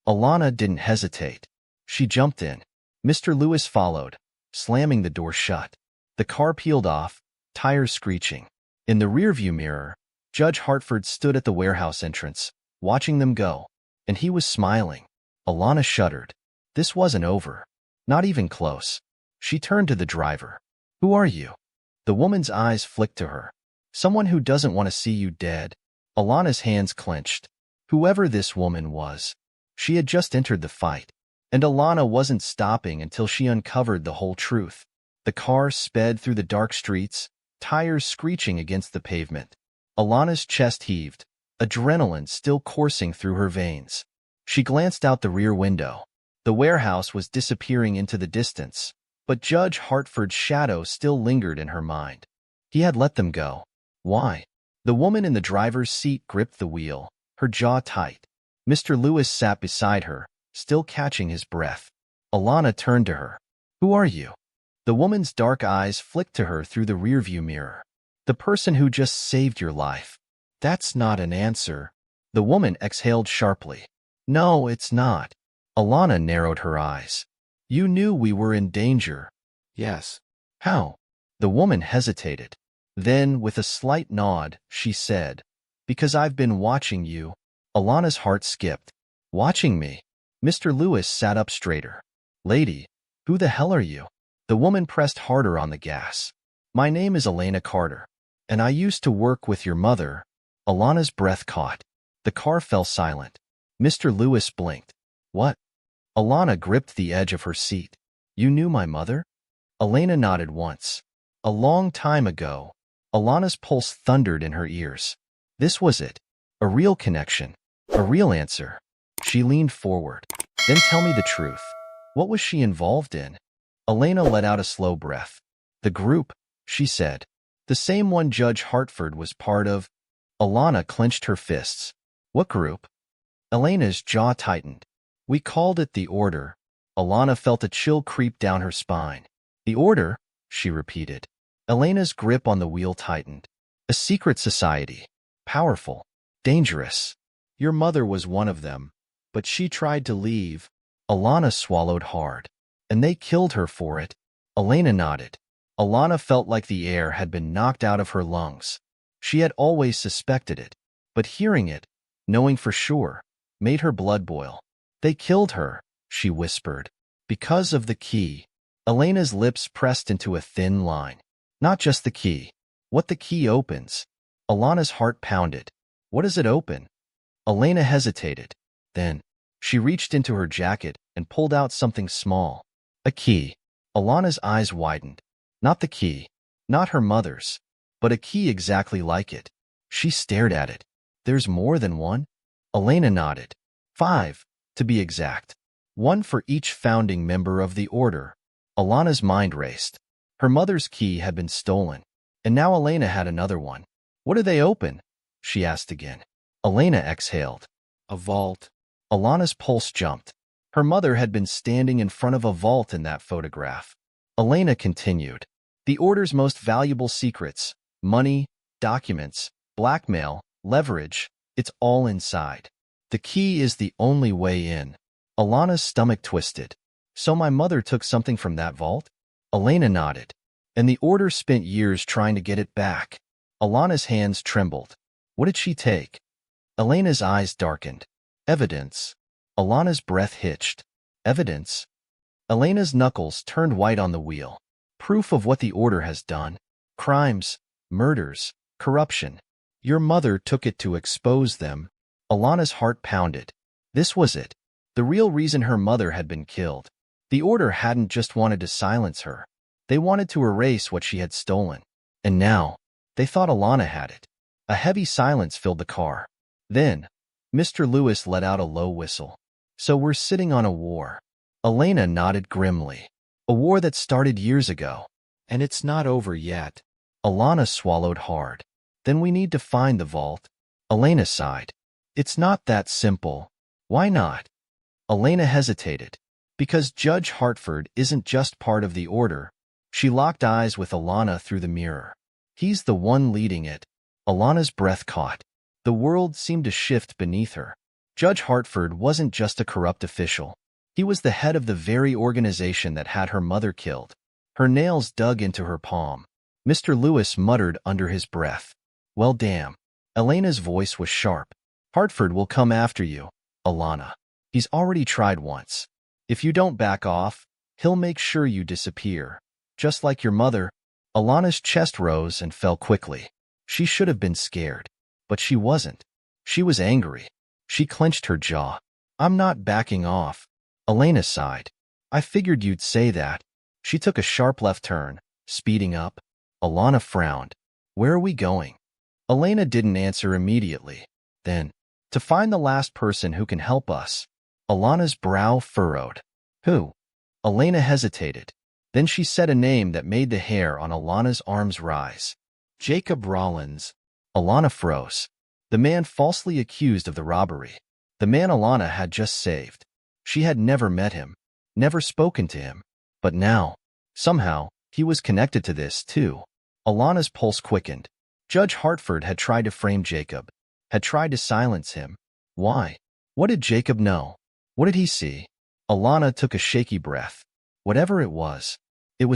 Alana didn't hesitate. She jumped in. Mr. Lewis followed, slamming the door shut. The car peeled off, tires screeching. In the rearview mirror, Judge Hartford stood at the warehouse entrance, watching them go, and he was smiling. Alana shuddered. This wasn't over. Not even close. She turned to the driver. Who are you? The woman's eyes flicked to her. Someone who doesn't want to see you dead. Alana's hands clenched. Whoever this woman was. She had just entered the fight, and Alana wasn't stopping until she uncovered the whole truth. The car sped through the dark streets, tires screeching against the pavement. Alana's chest heaved, adrenaline still coursing through her veins. She glanced out the rear window. The warehouse was disappearing into the distance, but Judge Hartford's shadow still lingered in her mind. He had let them go. Why? The woman in the driver's seat gripped the wheel, her jaw tight. Mr. Lewis sat beside her, still catching his breath. Alana turned to her. Who are you? The woman's dark eyes flicked to her through the rearview mirror. The person who just saved your life. That's not an answer. The woman exhaled sharply. No, it's not. Alana narrowed her eyes. You knew we were in danger. Yes. How? The woman hesitated. Then, with a slight nod, she said, Because I've been watching you. Alana's heart skipped. Watching me? Mr. Lewis sat up straighter. Lady, who the hell are you? The woman pressed harder on the gas. My name is Elena Carter, and I used to work with your mother. Alana's breath caught. The car fell silent. Mr. Lewis blinked. What? Alana gripped the edge of her seat. You knew my mother? Elena nodded once. A long time ago. Alana's pulse thundered in her ears. This was it. A real connection. A real answer. She leaned forward. Then tell me the truth. What was she involved in? Elena let out a slow breath. The group, she said. The same one Judge Hartford was part of. Alana clenched her fists. What group? Elena's jaw tightened. We called it the Order. Alana felt a chill creep down her spine. The Order? She repeated. Elena's grip on the wheel tightened. A secret society. Powerful. Dangerous. Your mother was one of them, but she tried to leave. Alana swallowed hard. And they killed her for it. Elena nodded. Alana felt like the air had been knocked out of her lungs. She had always suspected it, but hearing it, knowing for sure, made her blood boil. They killed her, she whispered. Because of the key. Elena's lips pressed into a thin line. Not just the key. What the key opens. Alana's heart pounded. What does it open? Elena hesitated. Then, she reached into her jacket and pulled out something small. A key. Alana's eyes widened. Not the key. Not her mother's. But a key exactly like it. She stared at it. There's more than one? Elena nodded. 5, to be exact. One for each founding member of the Order. Alana's mind raced. Her mother's key had been stolen, and now Elena had another one. What do they open? She asked again. Elena exhaled. A vault. Alana's pulse jumped. Her mother had been standing in front of a vault in that photograph. Elena continued. The Order's most valuable secrets, money, documents, blackmail, leverage, it's all inside. The key is the only way in. Alana's stomach twisted. So my mother took something from that vault? Elena nodded. And the Order spent years trying to get it back. Alana's hands trembled. What did she take? Elena's eyes darkened. Evidence. Alana's breath hitched. Evidence? Elena's knuckles turned white on the wheel. Proof of what the Order has done. Crimes, murders, corruption. Your mother took it to expose them. Alana's heart pounded. This was it. The real reason her mother had been killed. The Order hadn't just wanted to silence her. They wanted to erase what she had stolen. And now, they thought Alana had it. A heavy silence filled the car. Then, Mr. Lewis let out a low whistle. So we're sitting on a war. Elena nodded grimly. A war that started years ago. And it's not over yet. Alana swallowed hard. Then we need to find the vault. Elena sighed. It's not that simple. Why not? Elena hesitated. Because Judge Hartford isn't just part of the Order. She locked eyes with Alana through the mirror. He's the one leading it. Alana's breath caught. The world seemed to shift beneath her. Judge Hartford wasn't just a corrupt official. He was the head of the very organization that had her mother killed. Her nails dug into her palm. Mr. Lewis muttered under his breath. Well, damn. Elena's voice was sharp. Hartford will come after you, Alana. He's already tried once. If you don't back off, he'll make sure you disappear. Just like your mother. Alana's chest rose and fell quickly. She should have been scared. But she wasn't. She was angry. She clenched her jaw. I'm not backing off. Elena sighed. I figured you'd say that. She took a sharp left turn, speeding up. Alana frowned. Where are we going? Elena didn't answer immediately. Then, to find the last person who can help us. Alana's brow furrowed. Who? Elena hesitated. Then she said a name that made the hair on Alana's arms rise. Jacob Rollins. Alana froze. The man falsely accused of the robbery. The man Alana had just saved. She had never met him, never spoken to him. But now, somehow, he was connected to this, too. Alana's pulse quickened. Judge Hartford had tried to frame Jacob, had tried to silence him. Why? What did Jacob know? What did he see? Alana took a shaky breath. Whatever it was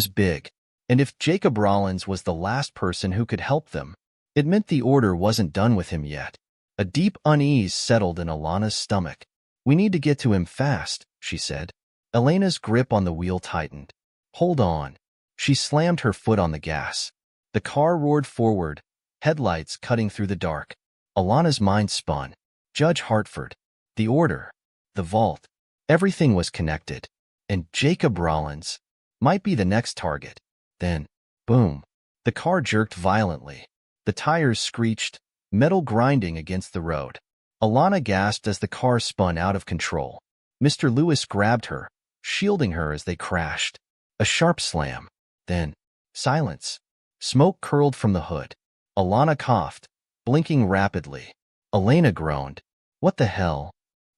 big. And if Jacob Rollins was the last person who could help them, it meant the Order wasn't done with him yet. A deep unease settled in Alana's stomach. We need to get to him fast, she said. Elena's grip on the wheel tightened. Hold on. She slammed her foot on the gas. The car roared forward, headlights cutting through the dark. Alana's mind spun. Judge Hartford, the Order, the vault. Everything was connected. And Jacob Rollins might be the next target. Then, boom. The car jerked violently. The tires screeched, metal grinding against the road. Alana gasped as the car spun out of control. Mr. Lewis grabbed her, shielding her as they crashed. A sharp slam. Then, silence. Smoke curled from the hood. Alana coughed, blinking rapidly. Elena groaned. What the hell?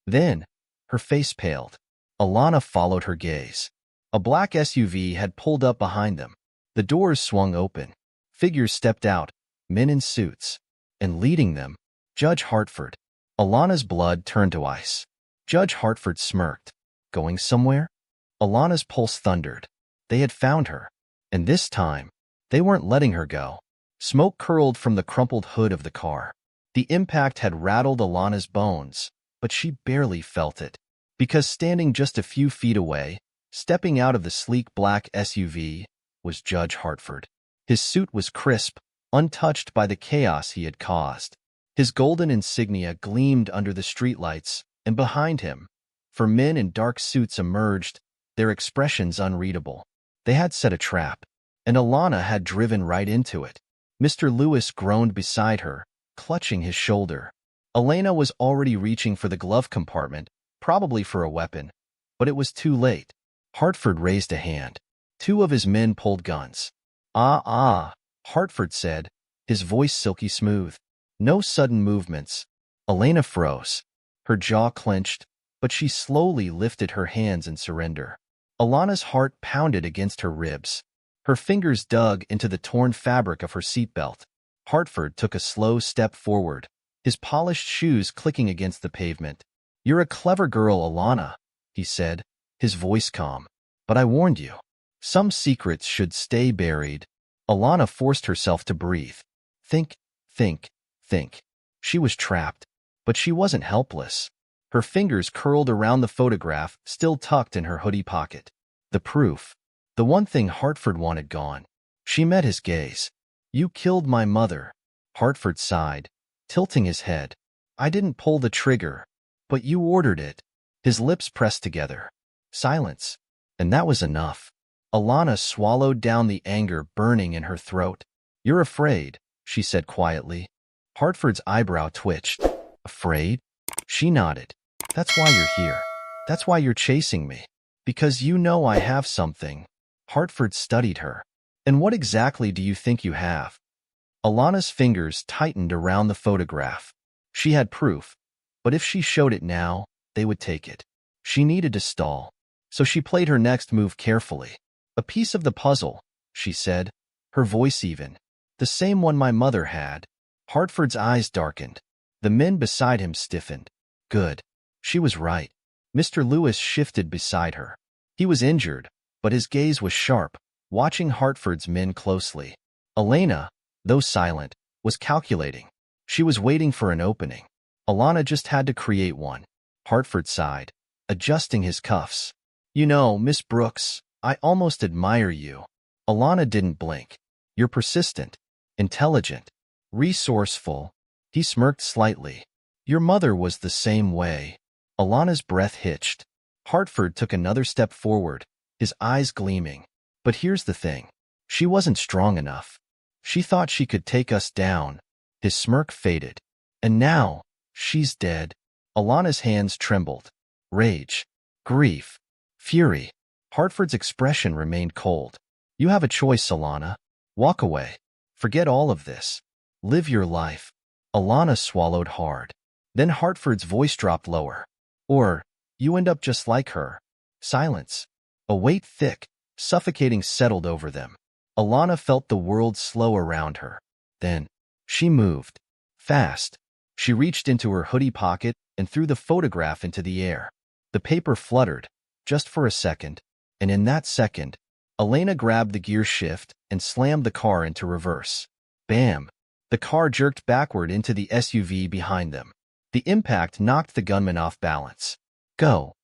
Then, her face paled. Alana followed her gaze. A black SUV had pulled up behind them. The doors swung open. Figures stepped out, men in suits. And leading them, Judge Hartford. Alana's blood turned to ice. Judge Hartford smirked. Going somewhere? Alana's pulse thundered. They had found her. And this time, they weren't letting her go. Smoke curled from the crumpled hood of the car. The impact had rattled Alana's bones, but she barely felt it. Because standing just a few feet away, stepping out of the sleek black SUV, was Judge Hartford. His suit was crisp, untouched by the chaos he had caused. His golden insignia gleamed under the streetlights, and behind him, for men in dark suits emerged, their expressions unreadable. They had set a trap, and Alana had driven right into it. Mr. Lewis groaned beside her, clutching his shoulder. Elena was already reaching for the glove compartment, probably for a weapon, but it was too late. Hartford raised a hand. Two of his men pulled guns. Hartford said, his voice silky smooth. No sudden movements. Elena froze. Her jaw clenched, but she slowly lifted her hands in surrender. Alana's heart pounded against her ribs. Her fingers dug into the torn fabric of her seatbelt. Hartford took a slow step forward, his polished shoes clicking against the pavement. You're a clever girl, Alana, he said, his voice calm. But I warned you. Some secrets should stay buried. Alana forced herself to breathe. Think. She was trapped, but she wasn't helpless. Her fingers curled around the photograph still tucked in her hoodie pocket. The proof. The one thing Hartford wanted gone. She met his gaze. You killed my mother. Hartford sighed, tilting his head. I didn't pull the trigger, but you ordered it. His lips pressed together. Silence. And that was enough. Alana swallowed down the anger burning in her throat. "You're afraid," she said quietly. Hartford's eyebrow twitched. "Afraid?" She nodded. "That's why you're here. That's why you're chasing me. Because you know I have something." Hartford studied her. "And what exactly do you think you have?" Alana's fingers tightened around the photograph. She had proof, but if she showed it now, they would take it. She needed to stall, so she played her next move carefully. "A piece of the puzzle," she said, her voice even. "The same one my mother had." Hartford's eyes darkened. The men beside him stiffened. Good. She was right. Mr. Lewis shifted beside her. He was injured, but his gaze was sharp, watching Hartford's men closely. Elena, though silent, was calculating. She was waiting for an opening. Alana just had to create one. Hartford sighed, adjusting his cuffs. "You know, Miss Brooks, I almost admire you." Alana didn't blink. "You're persistent, intelligent, resourceful." He smirked slightly. "Your mother was the same way." Alana's breath hitched. Hartford took another step forward, his eyes gleaming. "But here's the thing. She wasn't strong enough. She thought she could take us down." His smirk faded. "And now, she's dead." Alana's hands trembled. Rage, grief, fury. Hartford's expression remained cold. "You have a choice, Alana. Walk away. Forget all of this. Live your life." Alana swallowed hard. Then Hartford's voice dropped lower. "Or, you end up just like her." Silence. A weight thick, suffocating settled over them. Alana felt the world slow around her. Then, she moved. Fast. She reached into her hoodie pocket and threw the photograph into the air. The paper fluttered, just for a second, and in that second, Elena grabbed the gear shift and slammed the car into reverse. Bam! The car jerked backward into the SUV behind them. The impact knocked the gunman off balance. "Go!"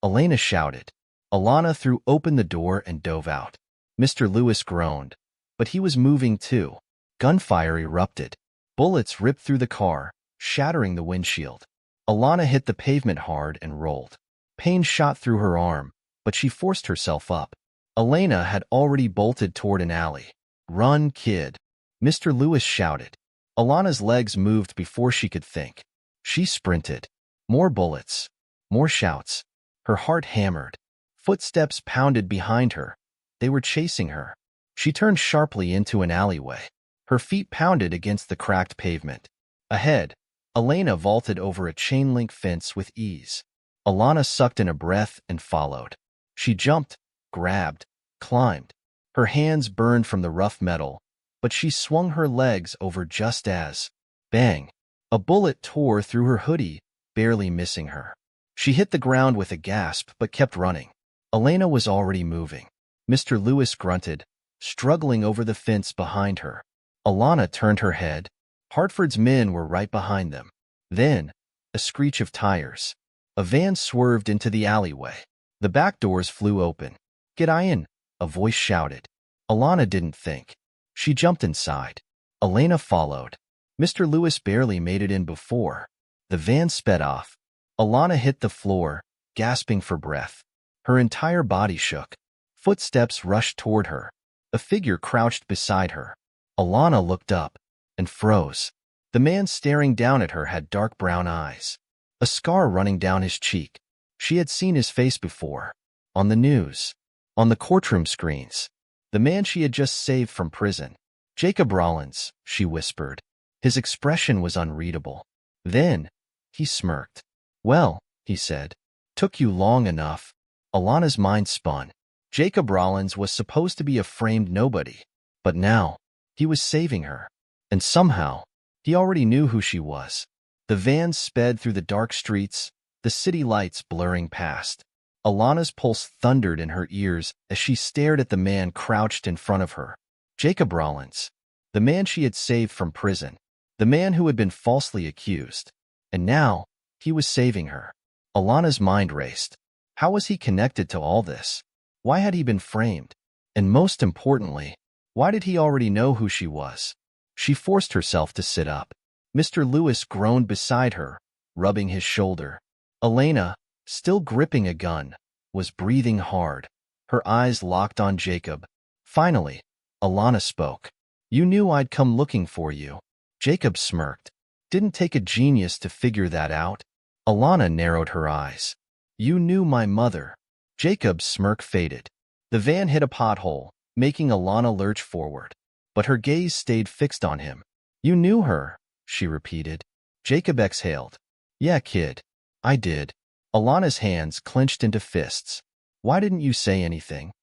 Elena shouted. Alana threw open the door and dove out. Mr. Lewis groaned, but he was moving too. Gunfire erupted. Bullets ripped through the car, shattering the windshield. Alana hit the pavement hard and rolled. Pain shot through her arm, but she forced herself up. Elena had already bolted toward an alley. "Run, kid!" Mr. Lewis shouted. Alana's legs moved before she could think. She sprinted. More bullets. More shouts. Her heart hammered. Footsteps pounded behind her. They were chasing her. She turned sharply into an alleyway. Her feet pounded against the cracked pavement. Ahead, Elena vaulted over a chain-link fence with ease. Alana sucked in a breath and followed. She jumped, grabbed, climbed. Her hands burned from the rough metal, but she swung her legs over just as, bang, a bullet tore through her hoodie, barely missing her. She hit the ground with a gasp but kept running. Elena was already moving. Mr. Lewis grunted, struggling over the fence behind her. Alana turned her head. Hartford's men were right behind them. Then, a screech of tires. A van swerved into the alleyway. The back doors flew open. "Get in," a voice shouted. Alana didn't think. She jumped inside. Elena followed. Mr. Lewis barely made it in before. The van sped off. Alana hit the floor, gasping for breath. Her entire body shook. Footsteps rushed toward her. A figure crouched beside her. Alana looked up and froze. The man staring down at her had dark brown eyes. A scar running down his cheek. She had seen his face before. On the news. On the courtroom screens. The man she had just saved from prison. "Jacob Rollins," she whispered. His expression was unreadable. Then, he smirked. "Well," he said, "took you long enough." Alana's mind spun. Jacob Rollins was supposed to be a framed nobody. But now, he was saving her. And somehow, he already knew who she was. The van sped through the dark streets, the city lights blurring past. Alana's pulse thundered in her ears as she stared at the man crouched in front of her. Jacob Rollins. The man she had saved from prison. The man who had been falsely accused. And now, he was saving her. Alana's mind raced. How was he connected to all this? Why had he been framed? And most importantly, why did he already know who she was? She forced herself to sit up. Mr. Lewis groaned beside her, rubbing his shoulder. "Elena," still gripping a gun, was breathing hard, her eyes locked on Jacob. Finally, Alana spoke. "You knew I'd come looking for you." Jacob smirked. "Didn't take a genius to figure that out." Alana narrowed her eyes. "You knew my mother." Jacob's smirk faded. The van hit a pothole, making Alana lurch forward. But her gaze stayed fixed on him. "You knew her," she repeated. Jacob exhaled. "Yeah, kid. I did." Alana's hands clenched into fists. "Why didn't you say anything?"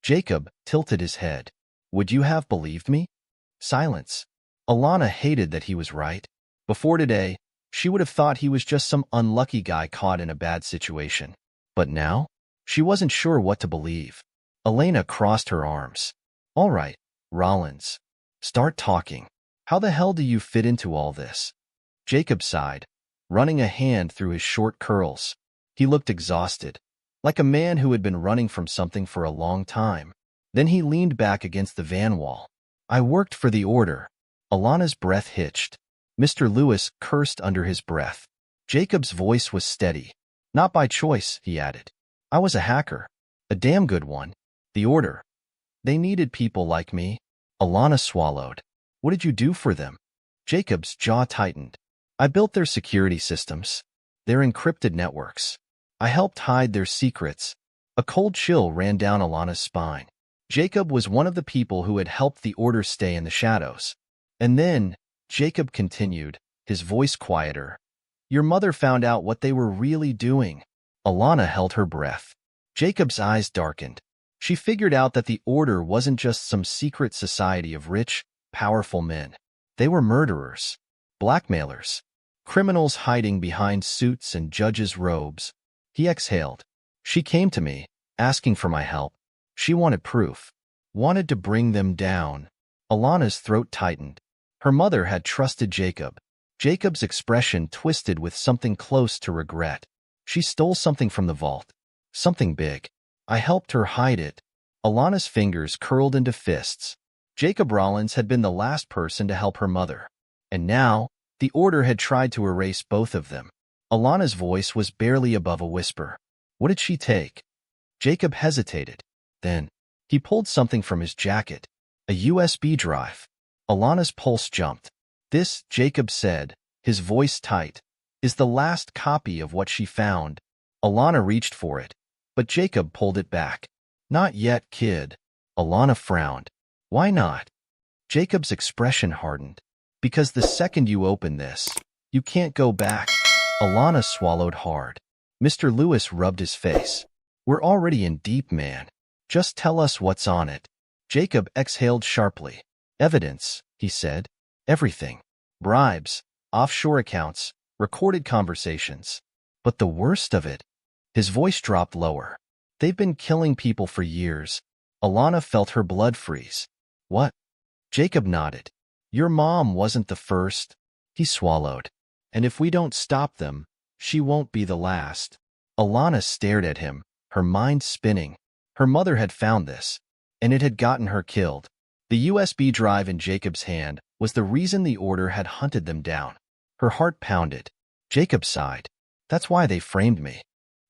Jacob tilted his head. "Would you have believed me?" Silence. Alana hated that he was right. Before today, she would have thought he was just some unlucky guy caught in a bad situation. But now, she wasn't sure what to believe. Elena crossed her arms. "All right, Rollins. Start talking. How the hell do you fit into all this?" Jacob sighed, running a hand through his short curls. He looked exhausted, like a man who had been running from something for a long time. Then he leaned back against the van wall. "I worked for the order." Alana's breath hitched. Mr. Lewis cursed under his breath. Jacob's voice was steady. "Not by choice," he added. "I was a hacker. A damn good one. The order. They needed people like me." Alana swallowed. "What did you do for them?" Jacob's jaw tightened. "I built their security systems. Their encrypted networks. I helped hide their secrets." A cold chill ran down Alana's spine. Jacob was one of the people who had helped the order stay in the shadows. And then, Jacob continued, his voice quieter. "Your mother found out what they were really doing." Alana held her breath. Jacob's eyes darkened. She figured out that the order wasn't just some secret society of rich, powerful men. They were murderers, blackmailers, criminals hiding behind suits and judges' robes. He exhaled. "She came to me, asking for my help. She wanted proof. Wanted to bring them down." Alana's throat tightened. Her mother had trusted Jacob. Jacob's expression twisted with something close to regret. "She stole something from the vault. Something big. I helped her hide it." Alana's fingers curled into fists. Jacob Rollins had been the last person to help her mother. And now, the order had tried to erase both of them. Alana's voice was barely above a whisper. "What did she take?" Jacob hesitated. Then, he pulled something from his jacket. A USB drive. Alana's pulse jumped. "This," Jacob said, his voice tight, "is the last copy of what she found." Alana reached for it, but Jacob pulled it back. "Not yet, kid." Alana frowned. "Why not?" Jacob's expression hardened. "Because the second you open this, you can't go back." Alana swallowed hard. Mr. Lewis rubbed his face. "We're already in deep, man. Just tell us what's on it." Jacob exhaled sharply. "Evidence," he said. "Everything. Bribes, offshore accounts, recorded conversations. But the worst of it," his voice dropped lower, "they've been killing people for years." Alana felt her blood freeze. "What?" Jacob nodded. "Your mom wasn't the first." He swallowed. "And if we don't stop them, she won't be the last." Alana stared at him, her mind spinning. Her mother had found this, and it had gotten her killed. The USB drive in Jacob's hand was the reason the order had hunted them down. Her heart pounded. Jacob sighed. "That's why they framed me.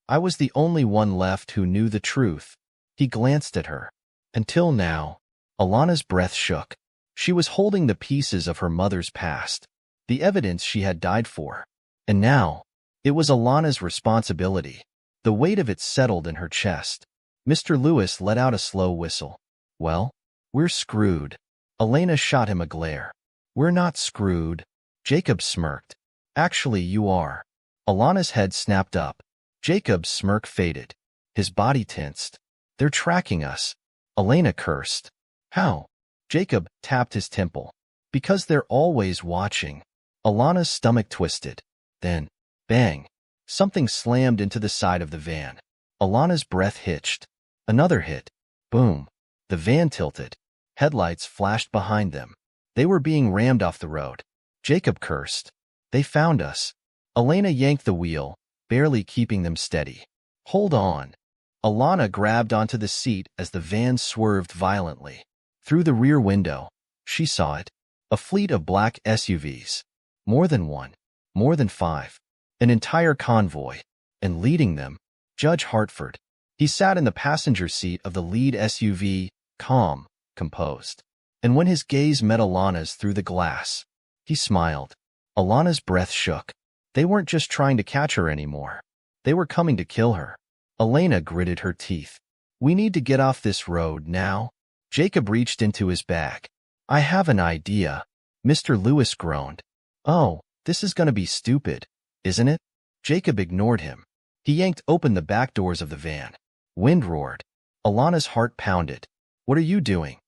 I was the only one left who knew the truth." He glanced at her. Until now, Alana's breath shook. She was holding the pieces of her mother's past, the evidence she had died for. And now, it was Alana's responsibility. The weight of it settled in her chest. Mr. Lewis let out a slow whistle. "Well, we're screwed." Elena shot him a glare. "We're not screwed." Jacob smirked. "Actually, you are." Alana's head snapped up. Jacob's smirk faded. His body tensed. "They're tracking us." Elena cursed. "How?" Jacob tapped his temple. "Because they're always watching." Alana's stomach twisted. Then, bang. Something slammed into the side of the van. Alana's breath hitched. Another hit. Boom. The van tilted. Headlights flashed behind them. They were being rammed off the road. Jacob cursed. "They found us." Elena yanked the wheel, barely keeping them steady. "Hold on." Alana grabbed onto the seat as the van swerved violently. Through the rear window, she saw it. A fleet of black SUVs. More than one. More than 5. An entire convoy. And leading them, Judge Hartford. He sat in the passenger seat of the lead SUV, calm, composed. And when his gaze met Alana's through the glass, he smiled. Alana's breath shook. They weren't just trying to catch her anymore. They were coming to kill her. Elena gritted her teeth. We need to get off this road now. Jacob reached into his bag. I have an idea. Mr. Lewis groaned. Oh, this is going to be stupid, isn't it? Jacob ignored him. He yanked open the back doors of the van. Wind roared. Alana's heart pounded. What are you doing?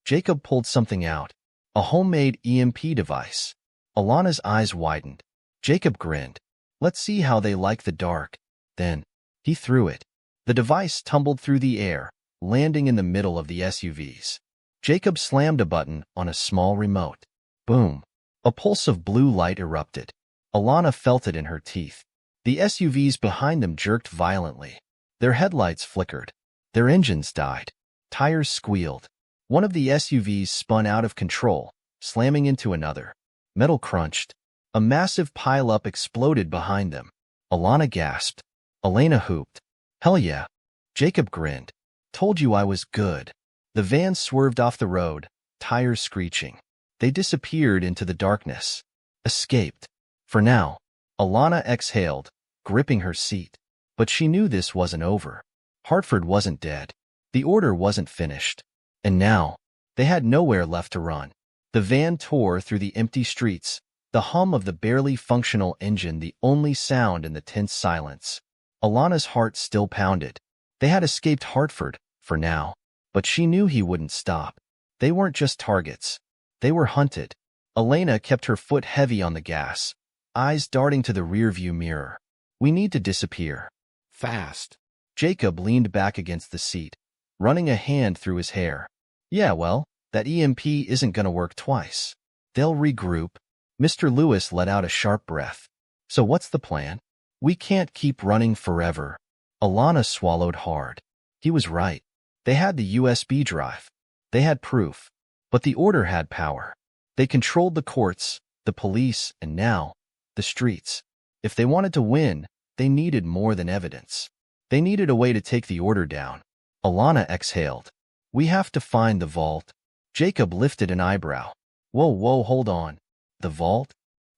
Jacob pulled something out. A homemade EMP device. Alana's eyes widened. Jacob grinned. Let's see how they like the dark. Then, he threw it. The device tumbled through the air, landing in the middle of the SUVs. Jacob slammed a button on a small remote. Boom. A pulse of blue light erupted. Alana felt it in her teeth. The SUVs behind them jerked violently. Their headlights flickered. Their engines died. Tires squealed. One of the SUVs spun out of control, slamming into another. Metal crunched. A massive pile-up exploded behind them. Alana gasped. Elena hooped. Hell yeah. Jacob grinned. Told you I was good. The van swerved off the road, tires screeching. They disappeared into the darkness. Escaped. For now. Alana exhaled, gripping her seat. But she knew this wasn't over. Hartford wasn't dead. The order wasn't finished. And now, they had nowhere left to run. The van tore through the empty streets, the hum of the barely functional engine the only sound in the tense silence. Alana's heart still pounded. They had escaped Hartford, for now. But she knew he wouldn't stop. They weren't just targets. They were hunted. Elena kept her foot heavy on the gas, eyes darting to the rearview mirror. We need to disappear. Fast. Jacob leaned back against the seat, running a hand through his hair. Yeah, well, that EMP isn't going to work twice. They'll regroup. Mr. Lewis let out a sharp breath. So what's the plan? We can't keep running forever. Alana swallowed hard. He was right. They had the USB drive. They had proof. But the order had power. They controlled the courts, the police, and now, the streets. If they wanted to win, they needed more than evidence. They needed a way to take the order down. Alana exhaled. We have to find the vault. Jacob lifted an eyebrow. Whoa, hold on. The vault?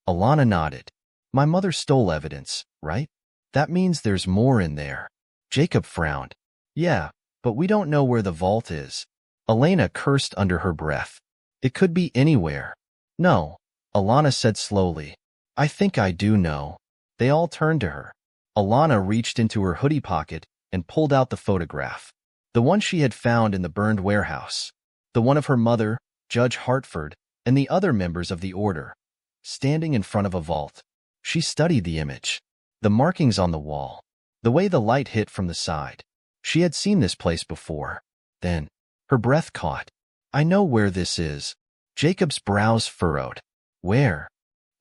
Alana nodded. My mother stole evidence, right? That means there's more in there. Jacob frowned. Yeah, but we don't know where the vault is. Elena cursed under her breath. It could be anywhere. No, Alana said slowly. I think I do know. They all turned to her. Alana reached into her hoodie pocket and pulled out the photograph. The one she had found in the burned warehouse. The one of her mother, Judge Hartford, and the other members of the order, standing in front of a vault. She studied the image. The markings on the wall. The way the light hit from the side. She had seen this place before. Then, her breath caught. I know where this is. Jacob's brows furrowed. Where?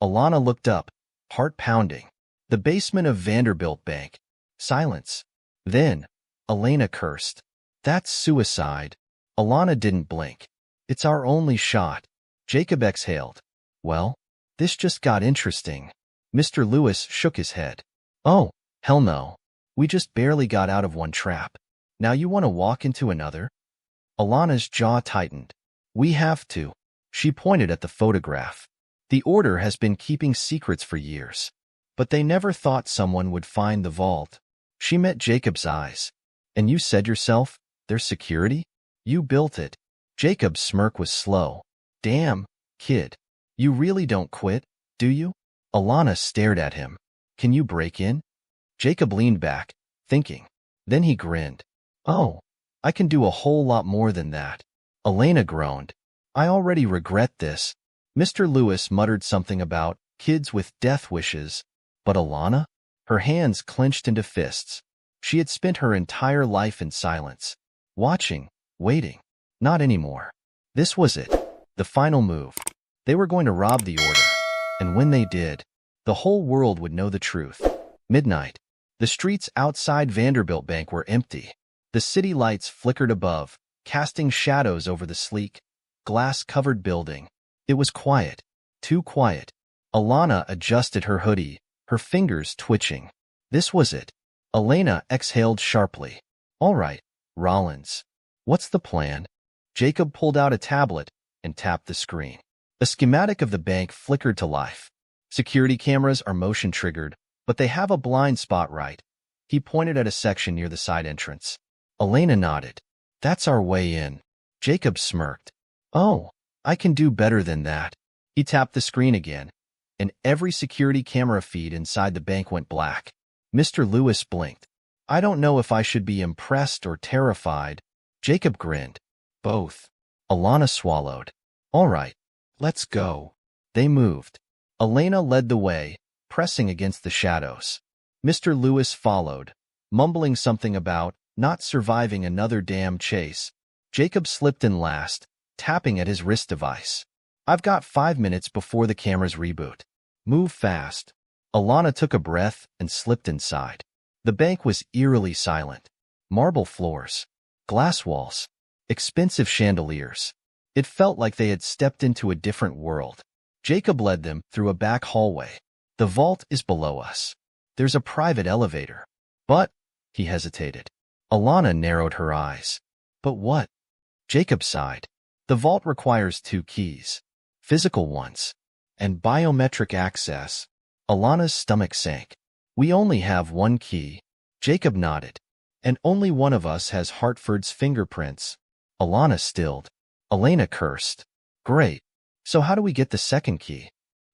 Alana looked up, heart pounding. The basement of Vanderbilt Bank. Silence. Then, Elena cursed. That's suicide. Alana didn't blink. It's our only shot. Jacob exhaled. Well, this just got interesting. Mr. Lewis shook his head. Oh, hell no. We just barely got out of one trap. Now you want to walk into another? Alana's jaw tightened. We have to. She pointed at the photograph. The order has been keeping secrets for years. But they never thought someone would find the vault. She met Jacob's eyes. And you said yourself, there's security? You built it. Jacob's smirk was slow. Damn, kid. You really don't quit, do you? Alana stared at him. Can you break in? Jacob leaned back, thinking. Then he grinned. Oh, I can do a whole lot more than that. Elena groaned. I already regret this. Mr. Lewis muttered something about kids with death wishes. But Alana? Her hands clenched into fists. She had spent her entire life in silence. Watching, waiting. Not anymore. This was it. The final move. They were going to rob the order. And when they did, the whole world would know the truth. Midnight. The streets outside Vanderbilt Bank were empty. The city lights flickered above, casting shadows over the sleek, glass-covered building. It was quiet. Too quiet. Alana adjusted her hoodie, her fingers twitching. This was it. Elena exhaled sharply. All right, Rollins. What's the plan? Jacob pulled out a tablet and tapped the screen. A schematic of the bank flickered to life. Security cameras are motion-triggered, but they have a blind spot right. He pointed at a section near the side entrance. Elena nodded. That's our way in. Jacob smirked. Oh, I can do better than that. He tapped the screen again, and every security camera feed inside the bank went black. Mr. Lewis blinked. I don't know if I should be impressed or terrified. Jacob grinned. Both. Alana swallowed. All right, let's go. They moved. Elena led the way, pressing against the shadows. Mr. Lewis followed, mumbling something about not surviving another damn chase. Jacob slipped in last, tapping at his wrist device. I've got 5 minutes before the cameras reboot. Move fast. Alana took a breath and slipped inside. The bank was eerily silent. Marble floors, glass walls, expensive chandeliers. It felt like they had stepped into a different world. Jacob led them through a back hallway. The vault is below us. There's a private elevator. But, he hesitated. Alana narrowed her eyes. But what? Jacob sighed. The vault requires 2 keys. Physical ones. And biometric access. Alana's stomach sank. We only have 1 key. Jacob nodded. And only one of us has Hartford's fingerprints. Alana stilled. Elena cursed. Great. So how do we get the 2nd key?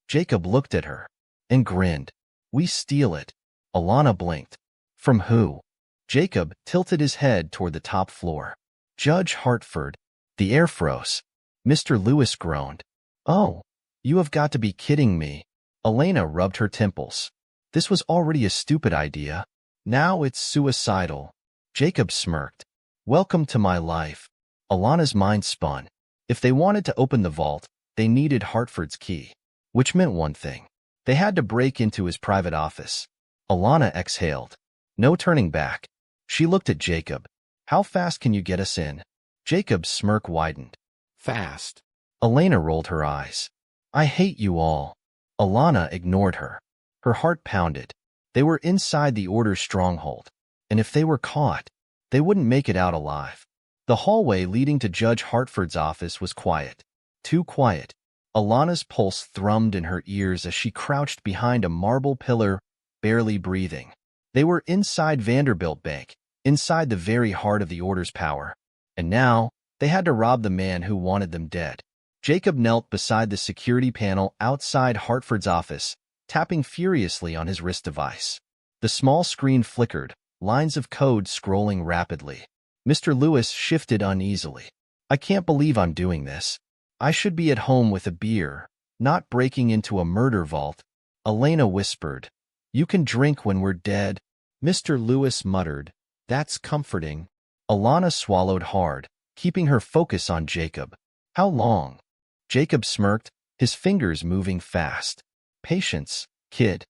Jacob looked at her and grinned. We steal it. Alana blinked. From who? Jacob tilted his head toward the top floor. Judge Hartford. The air froze. Mr. Lewis groaned. Oh, you have got to be kidding me. Elena rubbed her temples. This was already a stupid idea. Now it's suicidal. Jacob smirked. Welcome to my life. Alana's mind spun. If they wanted to open the vault, they needed Hartford's key, which meant one thing. They had to break into his private office. Alana exhaled. No turning back. She looked at Jacob. How fast can you get us in? Jacob's smirk widened. Fast. Elena rolled her eyes. I hate you all. Alana ignored her. Her heart pounded. They were inside the Order's stronghold, and if they were caught, they wouldn't make it out alive. The hallway leading to Judge Hartford's office was quiet. Too quiet. Alana's pulse thrummed in her ears as she crouched behind a marble pillar, barely breathing. They were inside Vanderbilt Bank, inside the very heart of the Order's power. And now, they had to rob the man who wanted them dead. Jacob knelt beside the security panel outside Hartford's office, tapping furiously on his wrist device. The small screen flickered, lines of code scrolling rapidly. Mr. Lewis shifted uneasily. I can't believe I'm doing this. I should be at home with a beer, not breaking into a murder vault. Elena whispered. You can drink when we're dead. Mr. Lewis muttered. That's comforting. Alana swallowed hard, keeping her focus on Jacob. How long? Jacob smirked, his fingers moving fast. Patience, kid.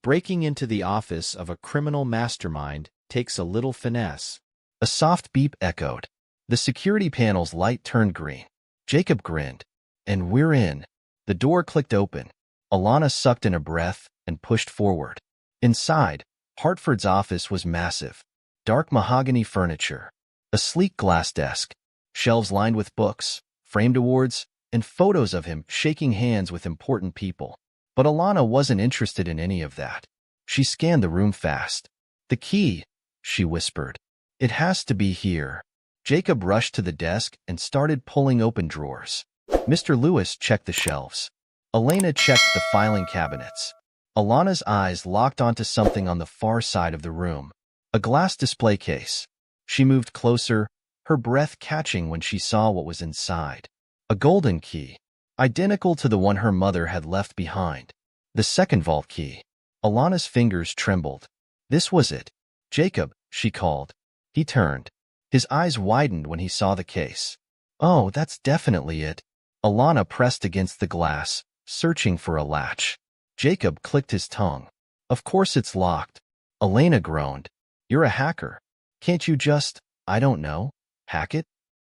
Breaking into the office of a criminal mastermind takes a little finesse. A soft beep echoed. The security panel's light turned green. Jacob grinned. And we're in. The door clicked open. Alana sucked in a breath and pushed forward. Inside, Hartford's office was massive. Dark mahogany furniture. A sleek glass desk. Shelves lined with books, framed awards, and photos of him shaking hands with important people. But Alana wasn't interested in any of that. She scanned the room fast. The key, she whispered. It has to be here. Jacob rushed to the desk and started pulling open drawers. Mr. Lewis checked the shelves. Elena checked the filing cabinets. Alana's eyes locked onto something on the far side of the room. A glass display case. She moved closer, her breath catching when she saw what was inside. A golden key, identical to the one her mother had left behind. The second vault key. Alana's fingers trembled. This was it. Jacob, she called. He turned. His eyes widened when he saw the case. Oh, that's definitely it. Alana pressed against the glass, searching for a latch. Jacob clicked his tongue. Of course it's locked. Elena groaned. You're a hacker. Can't you just, I don't know, hack it?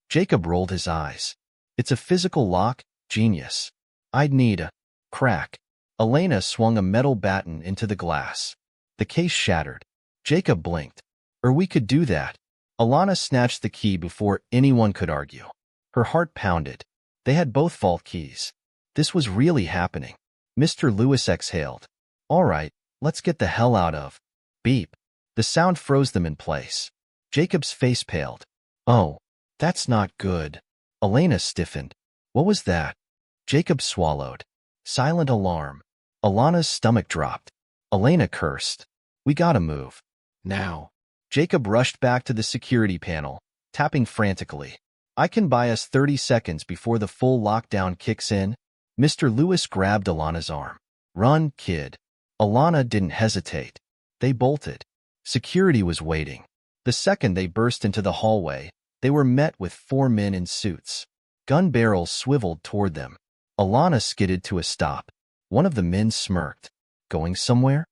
Jacob rolled his eyes. It's a physical lock, genius. I'd need a crack. Elena swung a metal batten into the glass. The case shattered. Jacob blinked. Or we could do that. Alana snatched the key before anyone could argue. Her heart pounded. They had both vault keys. This was really happening. Mr. Lewis exhaled. All right, let's get the hell out of. Beep. The sound froze them in place. Jacob's face paled. Oh, that's not good. Elena stiffened. What was that? Jacob swallowed. Silent alarm. Alana's stomach dropped. Elena cursed. We gotta move. Now. Jacob rushed back to the security panel, tapping frantically. I can buy us 30 seconds before the full lockdown kicks in. Mr. Lewis grabbed Alana's arm. Run, kid. Alana didn't hesitate. They bolted. Security was waiting. The second they burst into the hallway, they were met with 4 men in suits. Gun barrels swiveled toward them. Alana skidded to a stop. One of the men smirked. Going somewhere?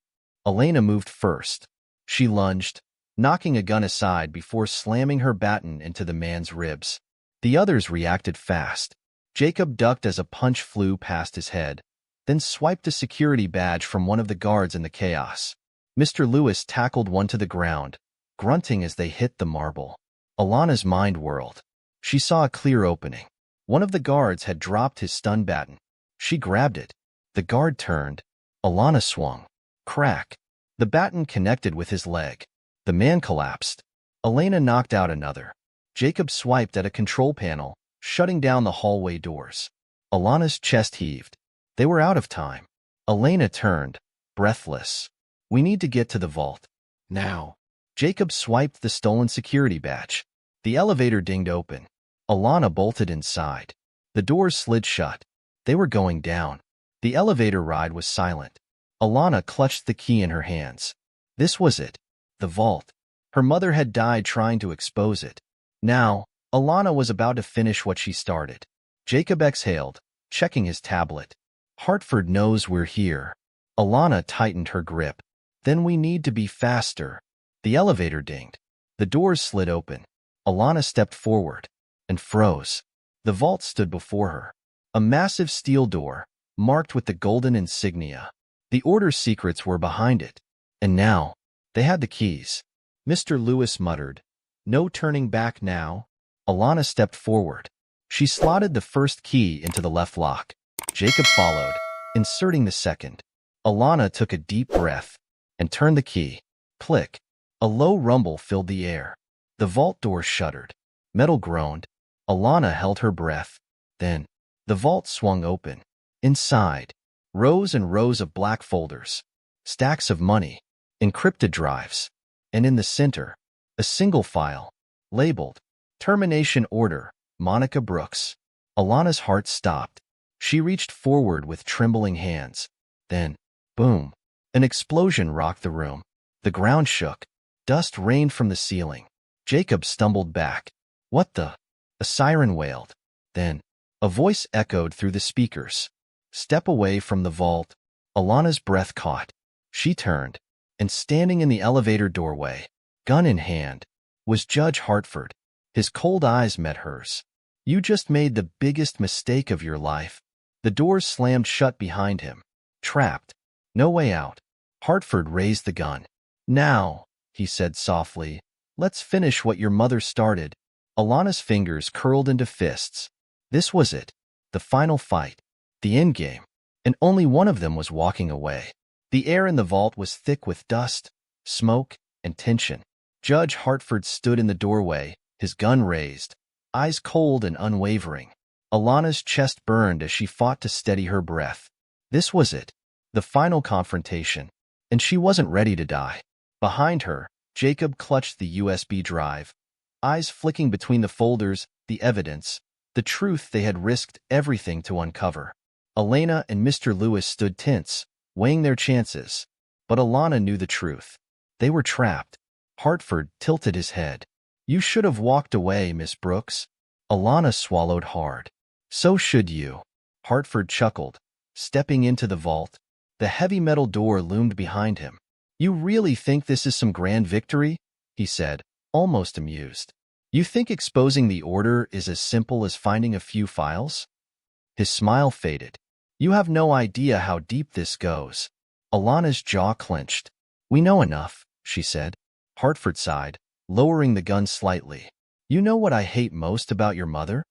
Elena moved first. She lunged, knocking a gun aside before slamming her baton into the man's ribs. The others reacted fast. Jacob ducked as a punch flew past his head, then swiped a security badge from one of the guards in the chaos. Mr. Lewis tackled one to the ground, grunting as they hit the marble. Alana's mind whirled. She saw a clear opening. One of the guards had dropped his stun baton. She grabbed it. The guard turned. Alana swung. Crack. The baton connected with his leg. The man collapsed. Elena knocked out another. Jacob swiped at a control panel, shutting down the hallway doors. Alana's chest heaved. They were out of time. Elena turned, breathless. We need to get to the vault. Now. Jacob swiped the stolen security badge. The elevator dinged open. Alana bolted inside. The doors slid shut. They were going down. The elevator ride was silent. Alana clutched the key in her hands. This was it. The vault. Her mother had died trying to expose it. Now, Alana was about to finish what she started. Jacob exhaled, checking his tablet. Hartford knows we're here. Alana tightened her grip. Then we need to be faster. The elevator dinged. The doors slid open. Alana stepped forward and froze. The vault stood before her. A massive steel door, marked with the golden insignia. The Order's secrets were behind it. And now, they had the keys. Mr. Lewis muttered, "No turning back now." Alana stepped forward. She slotted the first key into the left lock. Jacob followed, inserting the second. Alana took a deep breath and turned the key. Click. A low rumble filled the air. The vault door shuddered. Metal groaned. Alana held her breath. Then, the vault swung open. Inside, rows and rows of black folders, stacks of money, encrypted drives, and in the center, a single file, labeled, Termination Order, Monica Brooks. Alana's heart stopped. She reached forward with trembling hands. Then, boom, an explosion rocked the room. The ground shook. Dust rained from the ceiling. Jacob stumbled back. What the? A siren wailed. Then, a voice echoed through the speakers. Step away from the vault. Alana's breath caught. She turned, and standing in the elevator doorway, gun in hand, was Judge Hartford. His cold eyes met hers. You just made the biggest mistake of your life. The doors slammed shut behind him. Trapped. No way out. Hartford raised the gun. Now, he said softly, let's finish what your mother started. Alana's fingers curled into fists. This was it. The final fight. The endgame. And only one of them was walking away. The air in the vault was thick with dust, smoke, and tension. Judge Hartford stood in the doorway, his gun raised, eyes cold and unwavering. Alana's chest burned as she fought to steady her breath. This was it. The final confrontation. And she wasn't ready to die. Behind her, Jacob clutched the USB drive, eyes flicking between the folders, the evidence, the truth they had risked everything to uncover. Elena and Mr. Lewis stood tense, weighing their chances. But Alana knew the truth. They were trapped. Hartford tilted his head. You should have walked away, Miss Brooks. Alana swallowed hard. So should you. Hartford chuckled, stepping into the vault. The heavy metal door loomed behind him. You really think this is some grand victory? He said, almost amused. You think exposing the order is as simple as finding a few files? His smile faded. You have no idea how deep this goes. Alana's jaw clenched. We know enough, she said. Hartford sighed, lowering the gun slightly. You know what I hate most about your mother?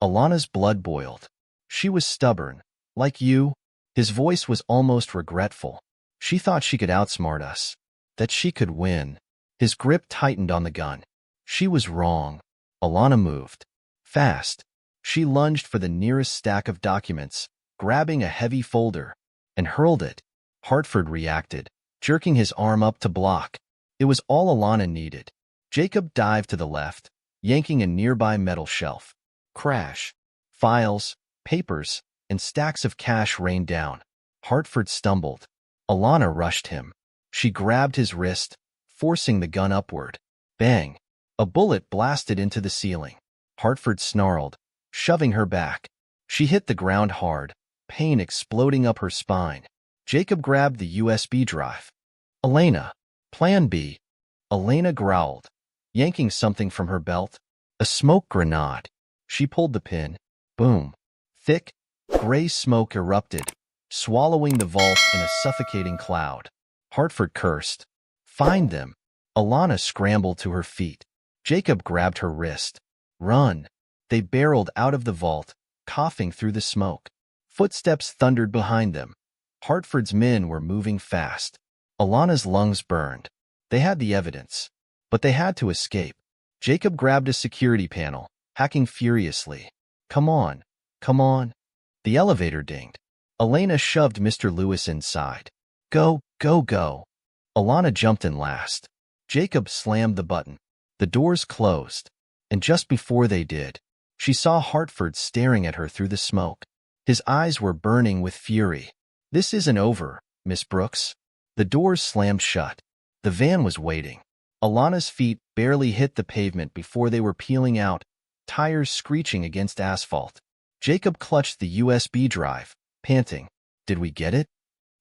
Alana's blood boiled. She was stubborn. Like you. His voice was almost regretful. She thought she could outsmart us. That she could win. His grip tightened on the gun. She was wrong. Alana moved. Fast. She lunged for the nearest stack of documents, grabbing a heavy folder, and hurled it. Hartford reacted, jerking his arm up to block. It was all Alana needed. Jacob dived to the left, yanking a nearby metal shelf. Crash. Files, papers, and stacks of cash rained down. Hartford stumbled. Alana rushed him. She grabbed his wrist, forcing the gun upward. Bang! A bullet blasted into the ceiling. Hartford snarled, shoving her back. She hit the ground hard, pain exploding up her spine. Jacob grabbed the USB drive. Elena. Plan B. Elena growled, yanking something from her belt. A smoke grenade. She pulled the pin. Boom. Thick, gray smoke erupted, swallowing the vault in a suffocating cloud. Hartford cursed. Find them. Alana scrambled to her feet. Jacob grabbed her wrist. Run. They barreled out of the vault, coughing through the smoke. Footsteps thundered behind them. Hartford's men were moving fast. Alana's lungs burned. They had the evidence, but they had to escape. Jacob grabbed a security panel, hacking furiously. Come on. Come on. The elevator dinged. Elena shoved Mr. Lewis inside. Go, go, go. Alana jumped in last. Jacob slammed the button. The doors closed, and just before they did, she saw Hartford staring at her through the smoke. His eyes were burning with fury. This isn't over, Miss Brooks. The doors slammed shut. The van was waiting. Alana's feet barely hit the pavement before they were peeling out, tires screeching against asphalt. Jacob clutched the USB drive, panting. Did we get it?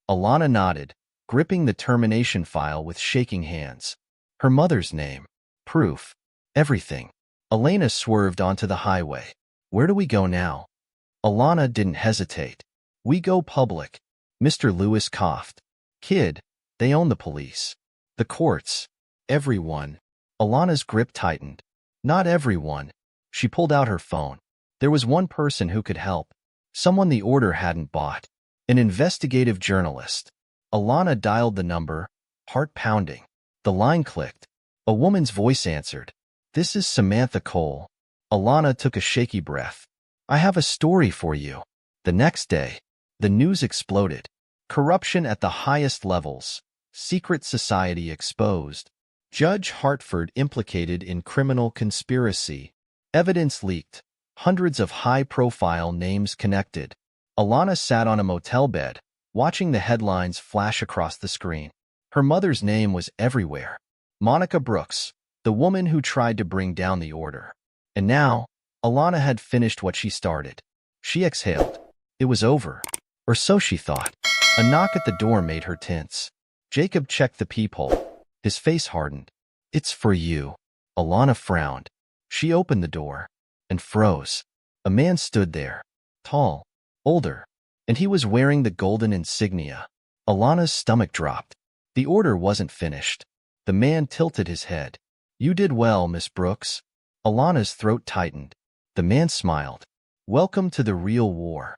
Alana nodded, gripping the termination file with shaking hands. Her mother's name. Proof. Everything. Elena swerved onto the highway. Where do we go now? Alana didn't hesitate. We go public. Mr. Lewis coughed. Kid, they own the police. The courts. Everyone. Alana's grip tightened. Not everyone. She pulled out her phone. There was one person who could help. Someone the order hadn't bought. An investigative journalist. Alana dialed the number, heart pounding. The line clicked. A woman's voice answered. This is Samantha Cole. Alana took a shaky breath. I have a story for you. The next day, the news exploded. Corruption at the highest levels. Secret society exposed. Judge Hartford implicated in criminal conspiracy. Evidence leaked. Hundreds of high-profile names connected. Alana sat on a motel bed, watching the headlines flash across the screen. Her mother's name was everywhere. Monica Brooks, the woman who tried to bring down the order. And now, Alana had finished what she started. She exhaled. It was over. Or so she thought. A knock at the door made her tense. Jacob checked the peephole. His face hardened. It's for you. Alana frowned. She opened the door and froze. A man stood there. Tall. Older. And he was wearing the golden insignia. Alana's stomach dropped. The order wasn't finished. The man tilted his head. You did well, Miss Brooks. Alana's throat tightened. The man smiled. Welcome to the real war.